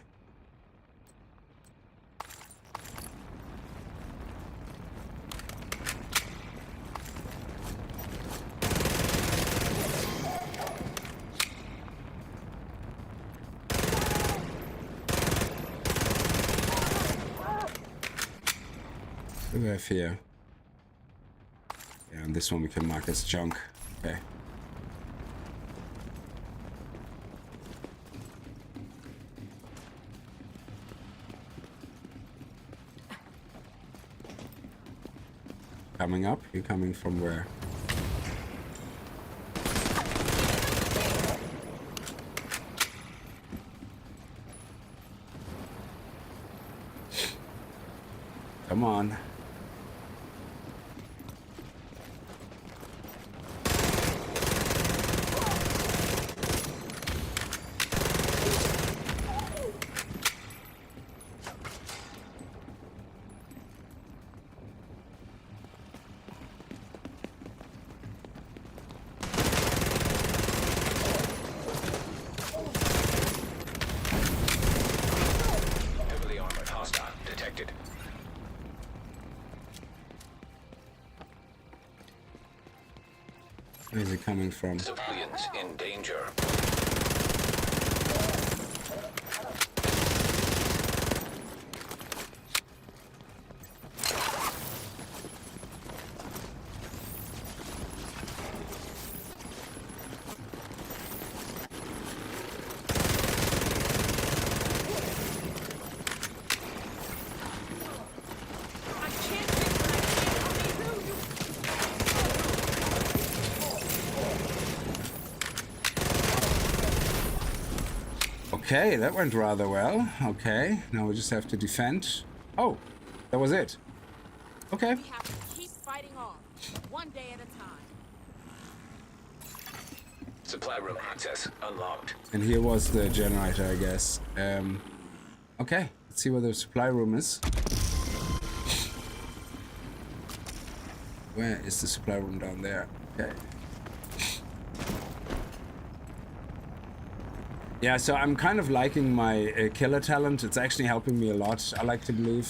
What do we have here? Yeah, and this one we can mark as junk. Okay. Coming up? You're coming from where? Come on. Heavily armored hostile detected. Where is it coming from? Civilians in danger. Okay, that went rather well. Okay, now we just have to defend. Oh, that was it. Okay. We have to keep fighting on, one day at a time. Supply room access unlocked. And here was the generator, I guess. Okay, let's see where the supply room is. Where is the supply room? Down there? Okay. Yeah, so I'm kind of liking my killer talent. It's actually helping me a lot, I like to believe.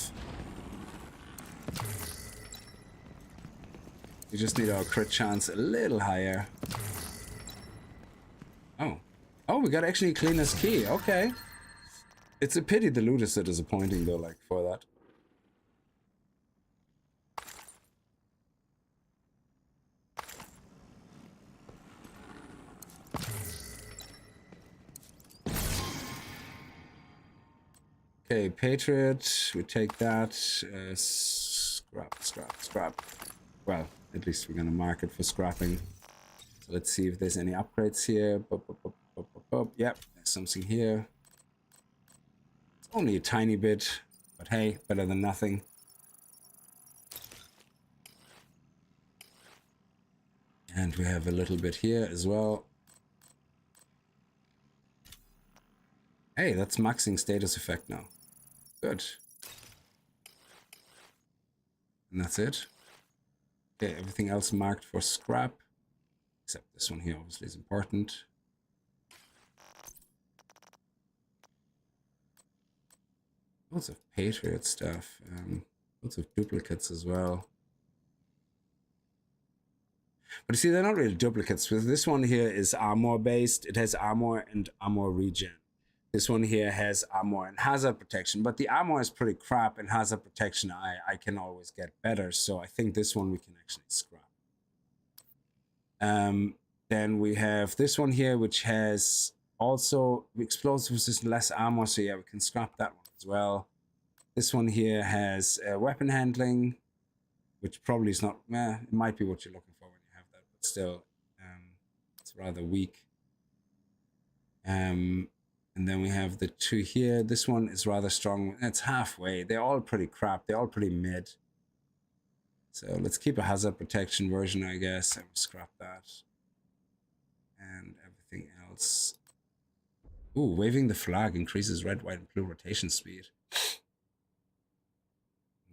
We just need our crit chance a little higher. Oh. Oh, we got actually cleaner's key. Okay. It's a pity the loot is so disappointing though, like, for that. Okay, Patriot, we take that. Scrap. Well, at least we're gonna mark it for scrapping. So let's see if there's any upgrades here. Yep, there's something here. It's only a tiny bit, but hey, better than nothing. And we have a little bit here as well. Hey, that's maxing status effect now. Good. And that's it. Okay, everything else marked for scrap. Except this one here obviously is important. Lots of Patriot stuff. Lots of duplicates as well. But you see, they're not really duplicates. Because this one here is armor based. It has armor and armor regen. This one here has armor and hazard protection. But the armor is pretty crap, and hazard protection I can always get better. So I think this one we can actually scrap. Then we have this one here, which has also explosive resistant, less armor. So yeah, we can scrap that one as well. This one here has weapon handling, which probably is not, it might be what you're looking for when you have that, but still, it's rather weak. And then we have the two here. This one is rather strong. It's halfway. They're all pretty crap. They're all pretty mid. So let's keep a hazard protection version, I guess, and scrap that. And everything else. Ooh, waving the flag increases red, white, and blue rotation speed.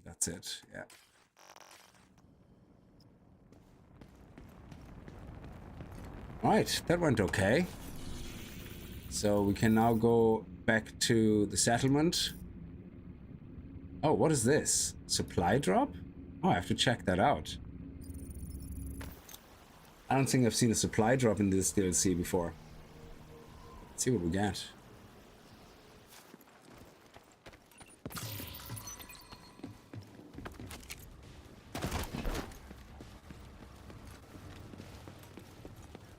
That's it, yeah. Right, that went okay. So we can now go back to the settlement. Oh, what is this? Supply drop? Oh, I have to check that out. I don't think I've seen a supply drop in this DLC before. Let's see what we get.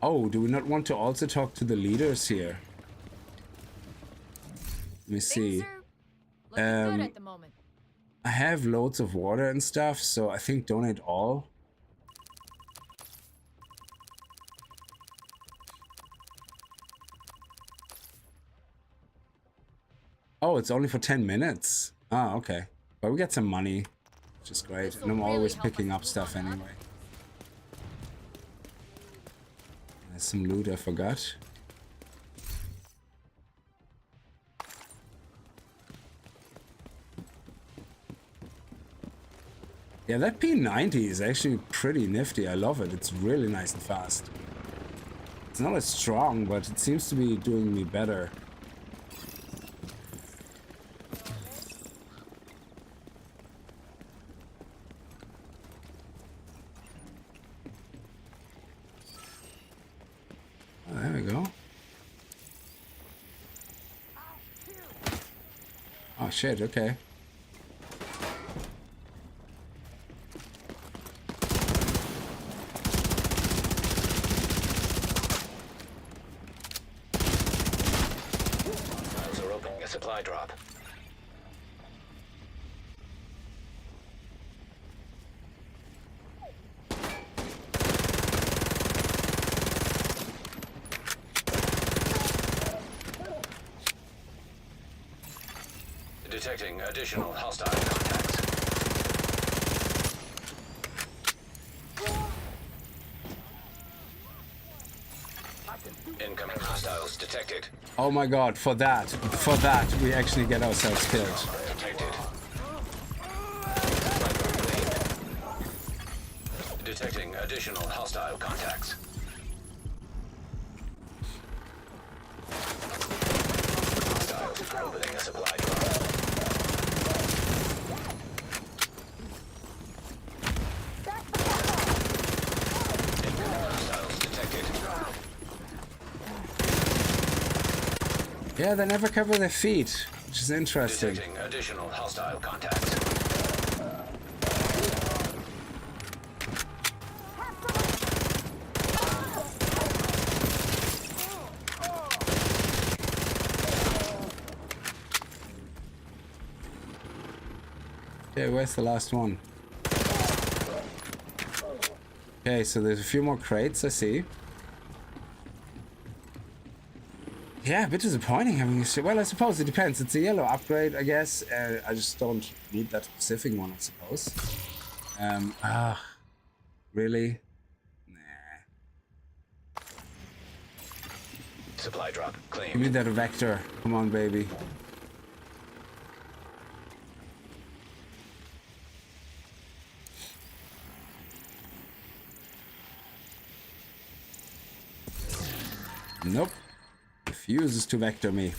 Oh, do we not want to also talk to the leaders here? Let me see. Good at the moment. I have loads of water and stuff, so I think donate all. Oh, it's only for 10 minutes. Ah, okay. But we get some money, which is great. And I'm always picking up stuff anyway. There's some loot I forgot. Yeah, that P90 is actually pretty nifty. I love it. It's really nice and fast. It's not as strong, but it seems to be doing me better. Oh, there we go. Oh shit, okay. Supply drop. Detecting additional hostile contacts. Incoming hostiles detected. Oh my god, for that, we actually get ourselves killed. Detected. Detecting additional hostile contacts. Hostiles opening a supply drop. Incoming hostiles detected. Yeah, they never cover their feet, which is interesting. Detecting additional hostile contacts. Okay, where's the last one? Okay, so there's a few more crates, I see. Yeah, a bit disappointing having a... Well, I suppose it depends. It's a yellow upgrade, I guess. I just don't need that specific one, I suppose. Really? Nah. Supply drop claimed. Give me that vector. Come on, baby. Nope. Refuses to vector me.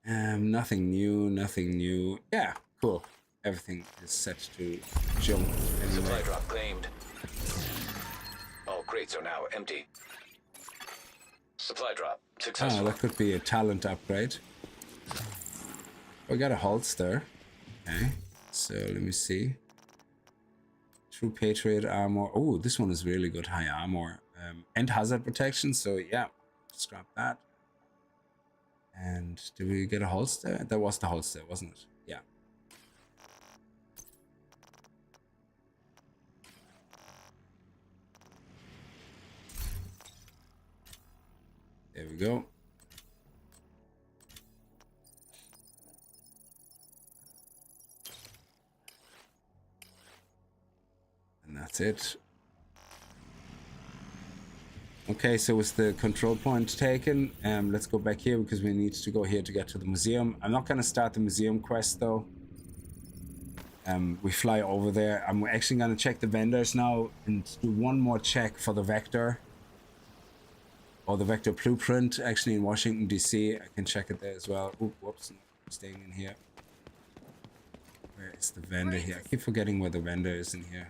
Nothing new, nothing new. Yeah, cool. Everything is set to jump anyway. Supply drop claimed. All crates are now empty. Supply drop successful. Oh, that could be a talent upgrade. We got a holster. Okay, so let me see. True Patriot armor. Oh, this one is really good. High armor. And hazard protection. So yeah, scrap that. And did we get a holster? That was the holster, wasn't it? Yeah. There we go. And that's it. Okay, so with the control point taken, let's go back here because we need to go here to get to the museum. I'm not going to start the museum quest though. We fly over there. I'm actually going to check the vendors now and do one more check for the vector. Or the vector blueprint, actually in Washington, D.C. I can check it there as well. Ooh, whoops, no, staying in here. Where is the vendor here? I keep forgetting where the vendor is in here.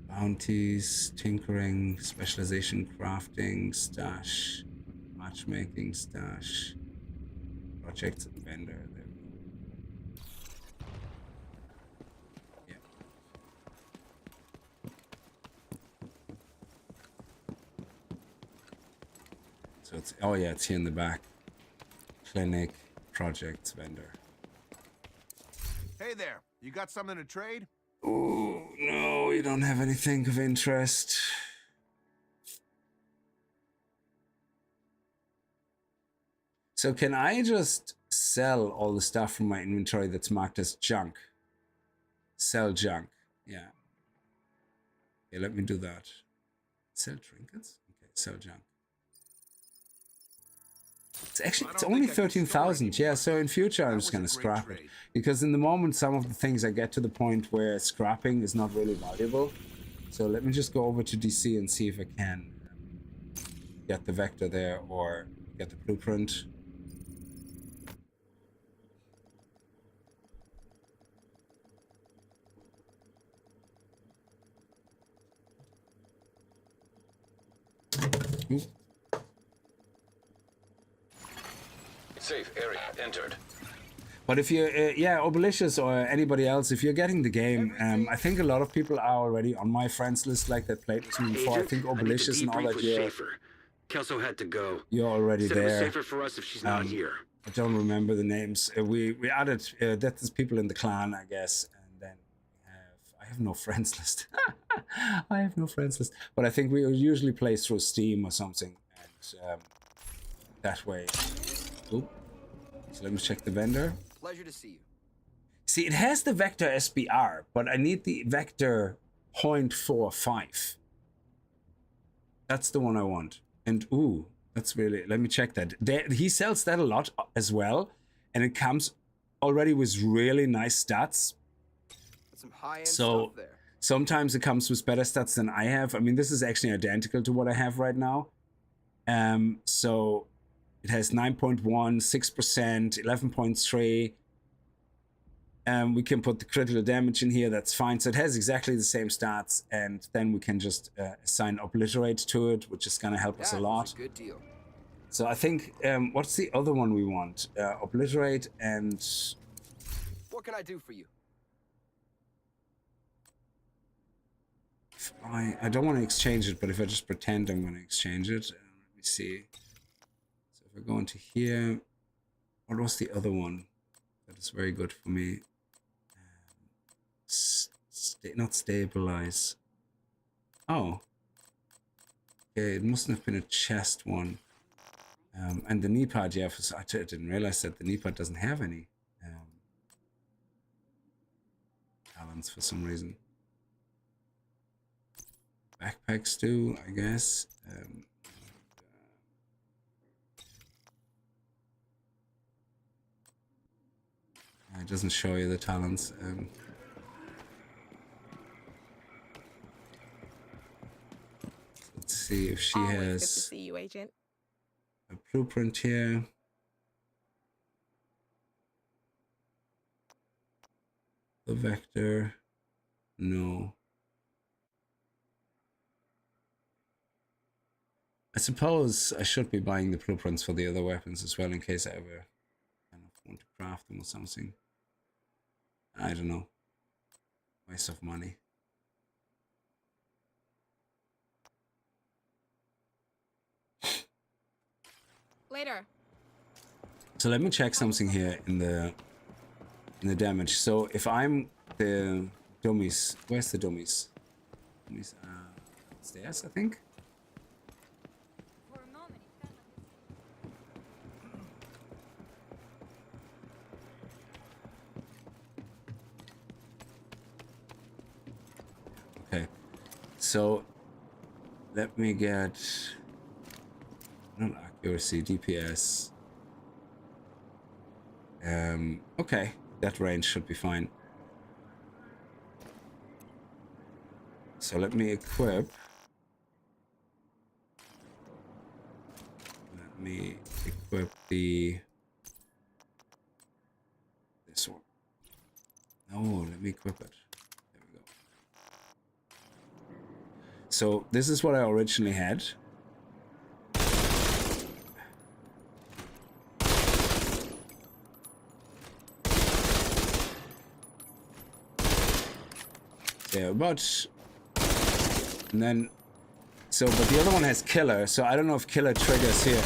Bounties, tinkering, specialization, crafting, stash, matchmaking, stash, projects, and vendor. There we go. Yeah. So it's, oh yeah, it's here in the back. Clinic, projects, vendor. Hey there, you got something to trade? Oh, no, you don't have anything of interest. So can I just sell all the stuff from my inventory that's marked as junk? Sell junk, yeah. Okay, let me do that. Sell trinkets? Okay, sell junk. It's actually, it's only 13,000. Yeah, so in future I'm just gonna scrap it. Because in the moment some of the things I get to the point where scrapping is not really valuable. So let me just go over to DC and see if I can get the vector there or get the blueprint. Ooh. Safe area entered. But if you're, yeah, Obelicious or anybody else, if you're getting the game, I think a lot of people are already on my friends list, like that played with me before. I think Obelicious and all that, Kelso had to go. You're already there. It was safer for us if she's not here. I don't remember the names. We added that's people in the clan, I guess, and then I have no friends list. I have no friends list, but I think we usually play through Steam or something, and that way. Oop. So let me check the vendor. Pleasure to see you. See, it has the vector SBR, but I need the vector 0.45. That's the one I want. And ooh, that's really, let me check that. He sells that a lot as well, and it comes already with really nice stats. Some high-end stuff there. Sometimes it comes with better stats than I have. I mean, this is actually identical to what I have right now. So it has 9.1, 6%, 11.3. We can put the critical damage in here, that's fine. So it has exactly the same stats, and then we can just assign Obliterate to it, which is gonna help us a lot. Good deal. So I think, what's the other one we want? Obliterate and... What can I do for you? I don't want to exchange it, but if I just pretend I'm going to exchange it, let me see. So if I go into here, what was the other one that is very good for me? Not stabilize. Oh. Okay, it mustn't have been a chest one. And the knee pad, yeah, I didn't realize that the knee pad doesn't have any talents for some reason. Backpacks do, I guess. It doesn't show you the talents. see if she Always good to has see you, Agent. a blueprint here. The vector, no. I suppose I should be buying the blueprints for the other weapons as well in case I ever kind of want to craft them or something. I don't know. Waste of money. Later. So let me check something here in the damage. So if I'm the dummies, where's the dummies? Dummies upstairs, I think. For a moment, it felt like Okay. So let me get not accuracy, DPS. Okay, that range should be fine. So let me equip. Let me equip this one. No, let me equip it. There we go. So this is what I originally had. Yeah, but and then but the other one has killer, so I don't know if killer triggers here.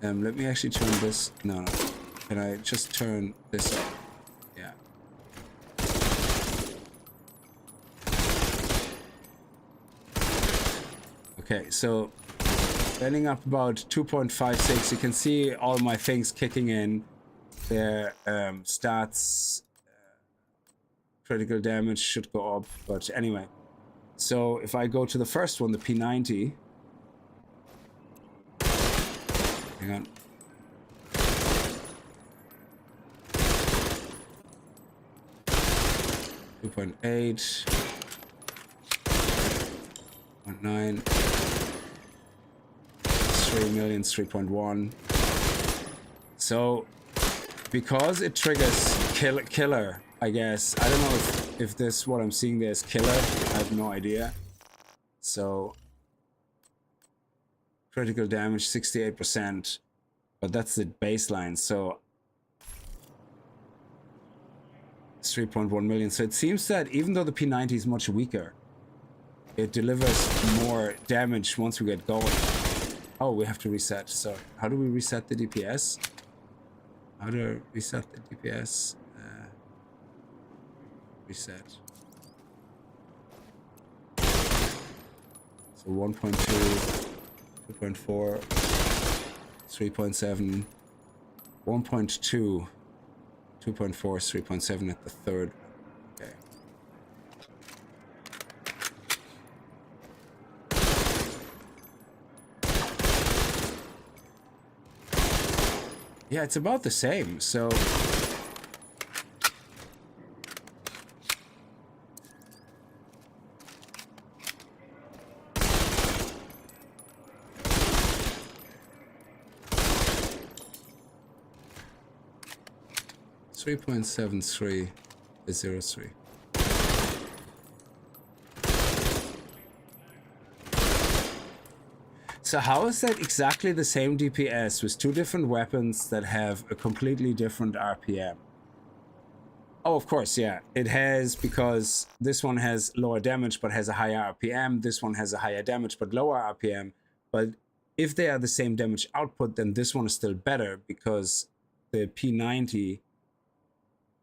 Let me actually turn this. No. Can I just turn this off? Yeah. Okay, so ending up about 2.56. You can see all my things kicking in. Their stats. Critical damage should go up, but anyway. So if I go to the first one, the P90. Hang on. .8, 0.9, 3 million, 3.1. So because it triggers killer, I guess. I don't know if this, what I'm seeing there is killer. I have no idea. So, critical damage 68%, but that's the baseline. So, 3.1 million. So it seems that even though the P90 is much weaker, it delivers more damage once we get going. Oh, we have to reset. So, how do we reset the DPS? How to reset the DPS? Reset. So 1.2, 2.4, 3.7, 1.2, 2.4, 3.7 at the third. Okay. Yeah, it's about the same. So 3.73 is 03. So how is that exactly the same DPS with two different weapons that have a completely different RPM? Oh, of course, yeah. It has, because this one has lower damage but has a higher RPM. This one has a higher damage but lower RPM. But if they are the same damage output, then this one is still better because the P90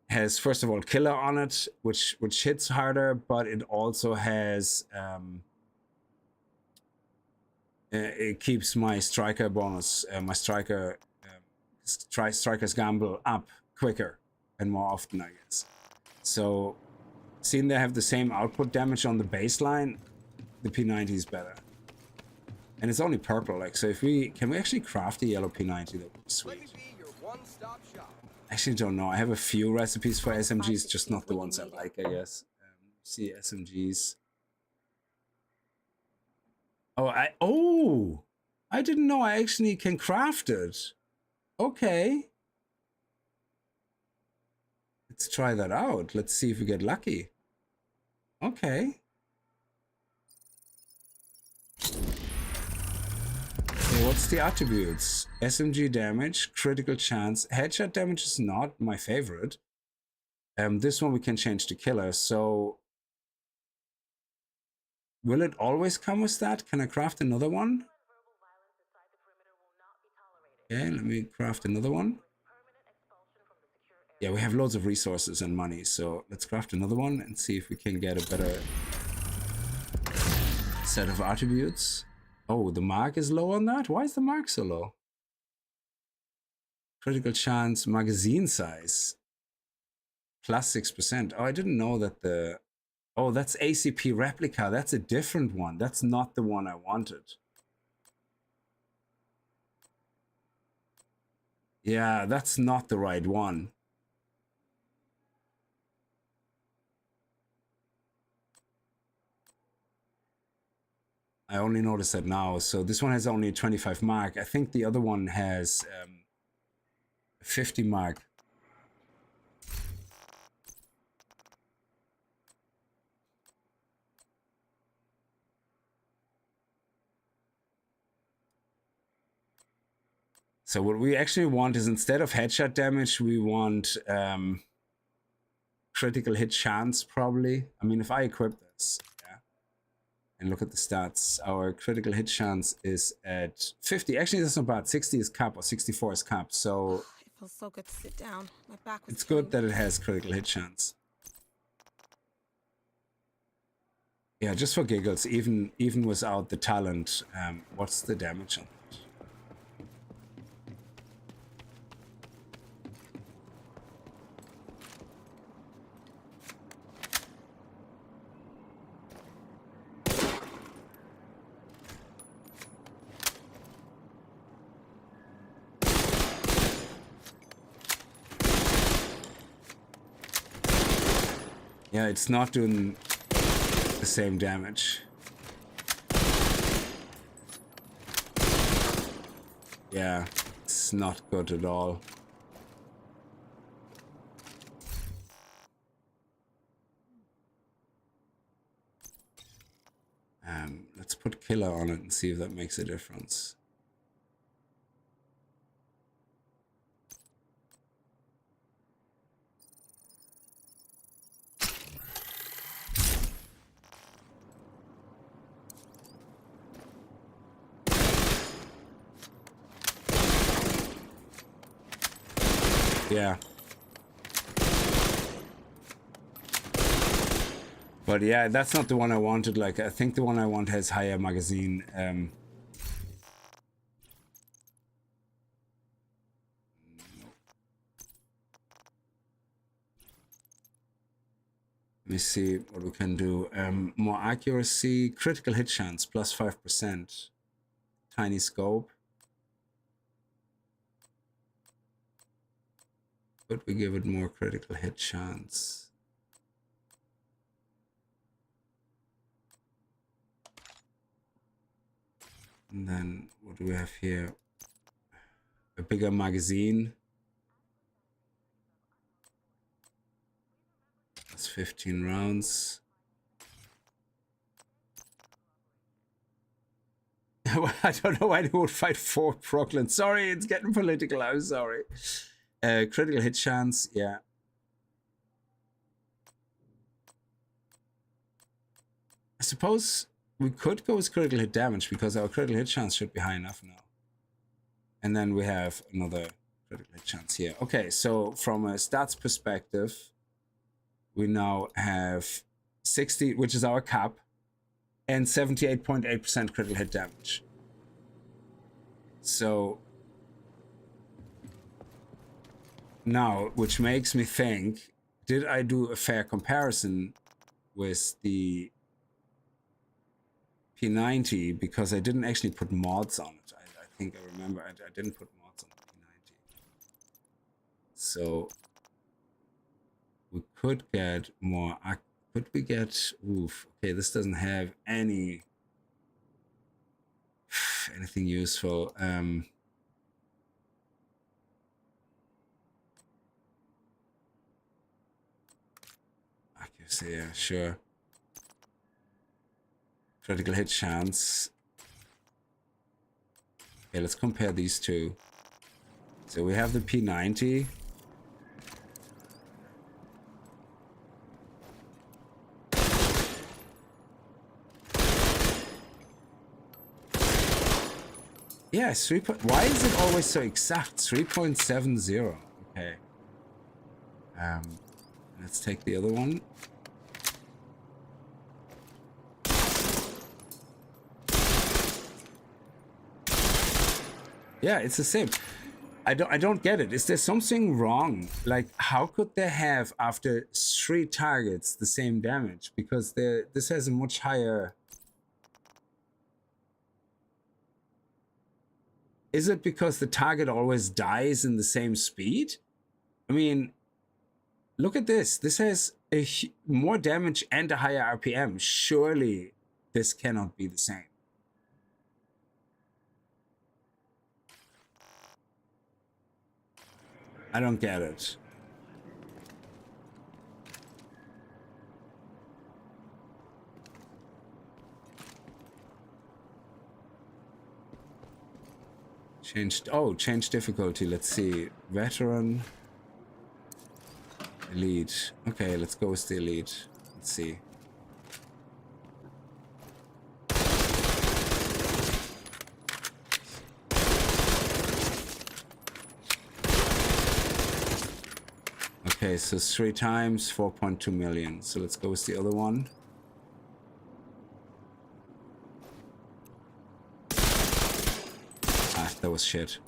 has, first of all, killer on it, which hits harder, but it also has it keeps my striker bonus, my striker's gamble up quicker and more often, I guess. So, seeing they have the same output damage on the baseline, the P90 is better. And it's only purple, like, so if can we actually craft a yellow P90? That would be sweet. I actually don't know. I have a few recipes for SMGs, just not the ones I like, I guess. See SMGs. I didn't know I actually can craft it. Okay. Let's try that out. Let's see if we get lucky. Okay. Okay, what's the attributes? SMG damage, critical chance. Headshot damage is not my favorite. This one we can change to killer. So will it always come with that? Can I craft another one? Okay, let me craft another one. Yeah, we have loads of resources and money, so let's craft another one and see if we can get a better set of attributes. Oh, the mark is low on that? Why is the mark so low? Critical chance, magazine size. Plus 6%. Oh, I didn't know that the... Oh, that's ACP replica. That's a different one. That's not the one I wanted. Yeah, that's not the right one. I only noticed that now. So this one has only a 25 mark. I think the other one has 50 mark. So what we actually want is, instead of headshot damage, we want critical hit chance, probably. I mean, if I equip this, yeah, and look at the stats, our critical hit chance is at 50. Actually, that's not bad. 60 is cap, or 64 is cap. So It feels so good to sit down. My back was it's good that it has critical hit chance. Yeah, just for giggles, even without the talent, what's the damage on it? Yeah, it's not doing the same damage. Yeah, it's not good at all. Let's put killer on it and see if that makes a difference. Yeah. But yeah, that's not the one I wanted. Like, I think the one I want has higher magazine. Let me see what we can do. More accuracy, critical hit chance, plus 5%. Tiny scope. But we give it more critical hit chance. And then what do we have here? A bigger magazine. That's 15 rounds. I don't know why they would fight for Brooklyn. Sorry, it's getting political. I'm sorry. Critical hit chance, yeah. I suppose we could go with critical hit damage, because our critical hit chance should be high enough now. And then we have another critical hit chance here. Okay, so from a stats perspective, we now have 60, which is our cap, and 78.8% critical hit damage. So now, which makes me think, did I do a fair comparison with the P90? Because I didn't actually put mods on it. I think I remember I didn't put mods on the P90. So we could get more. Could we get? Oof. Okay, this doesn't have any Anything useful? Accuracy, yeah, sure. Critical hit chance. Okay, let's compare these two. So we have the P90. Yeah, why is it always so exact? 3.70. Okay. Let's take the other one. Yeah, it's the same. I don't get it. Is there something wrong? Like, how could they have after 3 targets the same damage? Because this has a much higher. Is it because the target always dies in the same speed? I mean, look at this. This has more damage and a higher RPM. Surely this cannot be the same. I don't get it. Change difficulty. Let's see. Veteran. Elite. Okay, let's go with the elite. Let's see. Okay, so 3 times 4.2 million. So let's go with the other one. Ah, that was shit.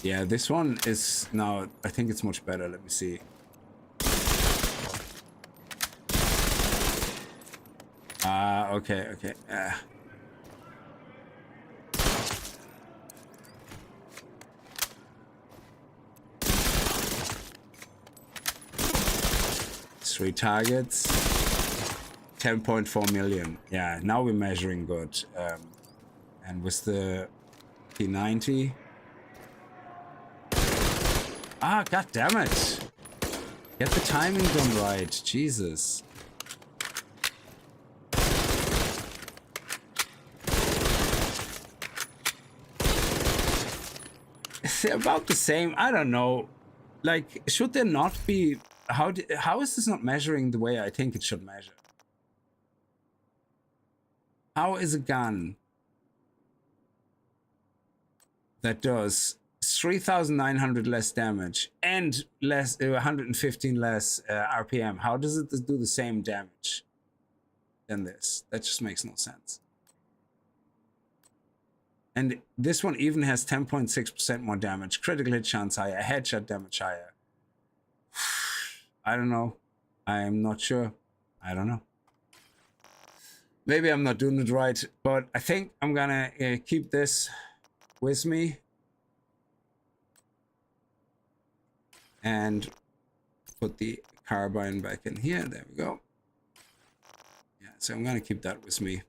Yeah, this one is now, I think it's much better. Let me see. Okay. 3 targets, 10.4 million. Yeah, now we're measuring good. And with the P90. Ah, god damn it. Get the timing done right. Jesus. They're about the same. I don't know. Like, should there not be... How is this not measuring the way I think it should measure? How is a gun that does 3,900 less damage and 115 less RPM, how does it do the same damage than this? That just makes no sense. And this one even has 10.6% more damage, critical hit chance higher, headshot damage higher. I don't know. I'm not sure. I don't know. Maybe I'm not doing it right, but I think I'm gonna keep this with me and put the carbine back in here. There we go. Yeah, so I'm gonna keep that with me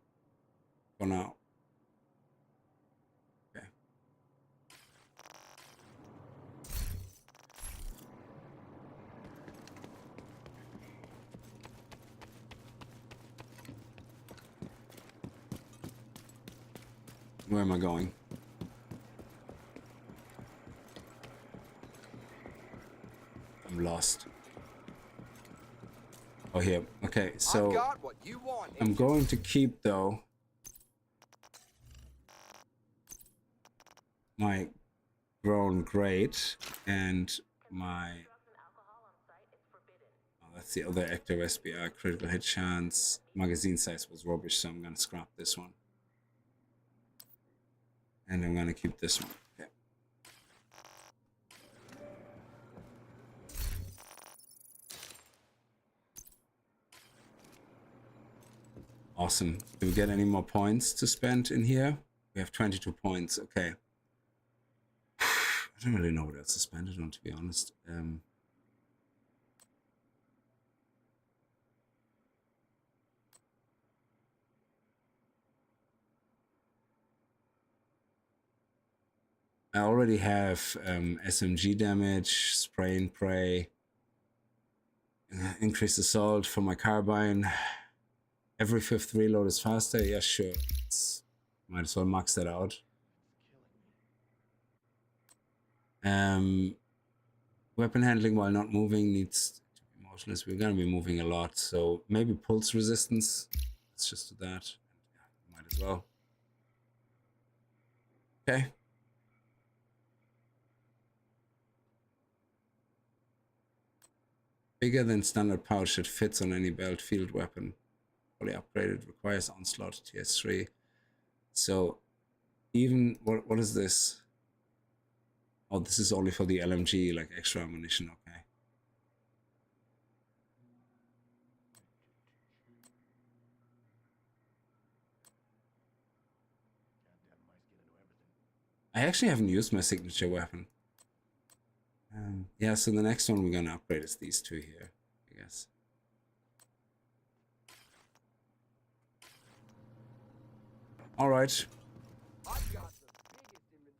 for now. Okay. Where am I going? I'm lost. Oh, here. Okay, so I'm going to keep, though, my grown grate and my... Oh, that's the other active SBR. Critical hit chance. Magazine size was rubbish, so I'm going to scrap this one. And I'm going to keep this one. Okay. Awesome. Do we get any more points to spend in here? We have 22 points. Okay. I don't really know what else to spend it on, to be honest. I already have SMG damage, spray and pray, increased assault for my carbine. Every 5th reload is faster. Yeah, sure. Might as well max that out. Weapon handling while not moving needs to be motionless. We're gonna be moving a lot, so maybe pulse resistance. Let's just do that. Might as well. Okay. Bigger than standard pouch that fits on any belt field weapon. Fully upgraded, requires onslaught TS3. So even what is this? Oh, this is only for the LMG, like extra ammunition. Okay. I actually haven't used my signature weapon. Yeah, so the next one we're gonna upgrade is these two here, I guess. All right.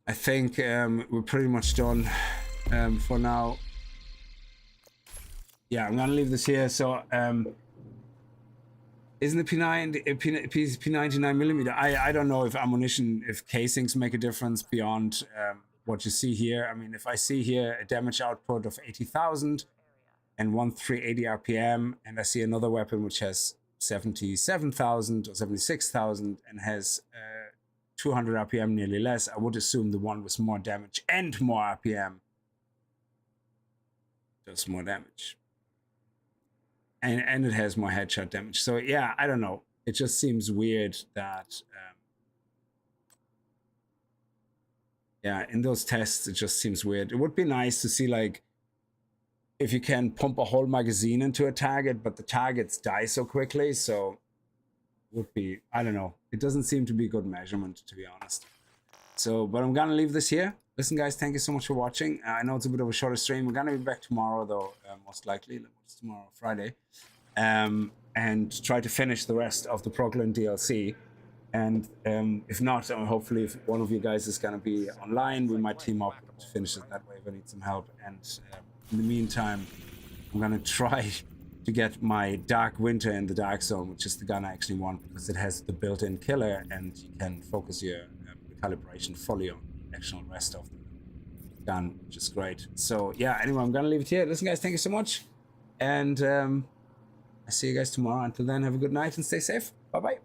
I think we're pretty much done for now. Yeah, I'm gonna leave this here. So, isn't the P99 millimeter? I don't know if ammunition, if casings make a difference beyond what you see here. I mean, if I see here a damage output of 80,000 and 1380 RPM, and I see another weapon which has 77,000 or 76,000 and has 200 RPM, nearly less, I would assume the one with more damage and more RPM does more damage. And it has more headshot damage. So yeah, I don't know. It just seems weird that yeah, in those tests, it just seems weird. It would be nice to see, like, if you can pump a whole magazine into a target, but the targets die so quickly, so would be, I don't know. It doesn't seem to be a good measurement, to be honest. So, but I'm gonna leave this here. Listen, guys, thank you so much for watching. I know it's a bit of a shorter stream. We're gonna be back tomorrow, though, most likely. It's tomorrow, Friday. And try to finish the rest of the Brooklyn DLC. And if not, hopefully if one of you guys is gonna be online, we might team up to finish it that way if I need some help. And in the meantime, I'm gonna try to get my Dark Winter in the Dark Zone, which is the gun I actually want, because it has the built-in killer and you can focus your recalibration fully on the actual rest of the gun, which is great. So yeah, anyway, I'm gonna leave it here. Listen, guys, thank you so much. And I see you guys tomorrow. Until then, have a good night and stay safe. Bye-bye.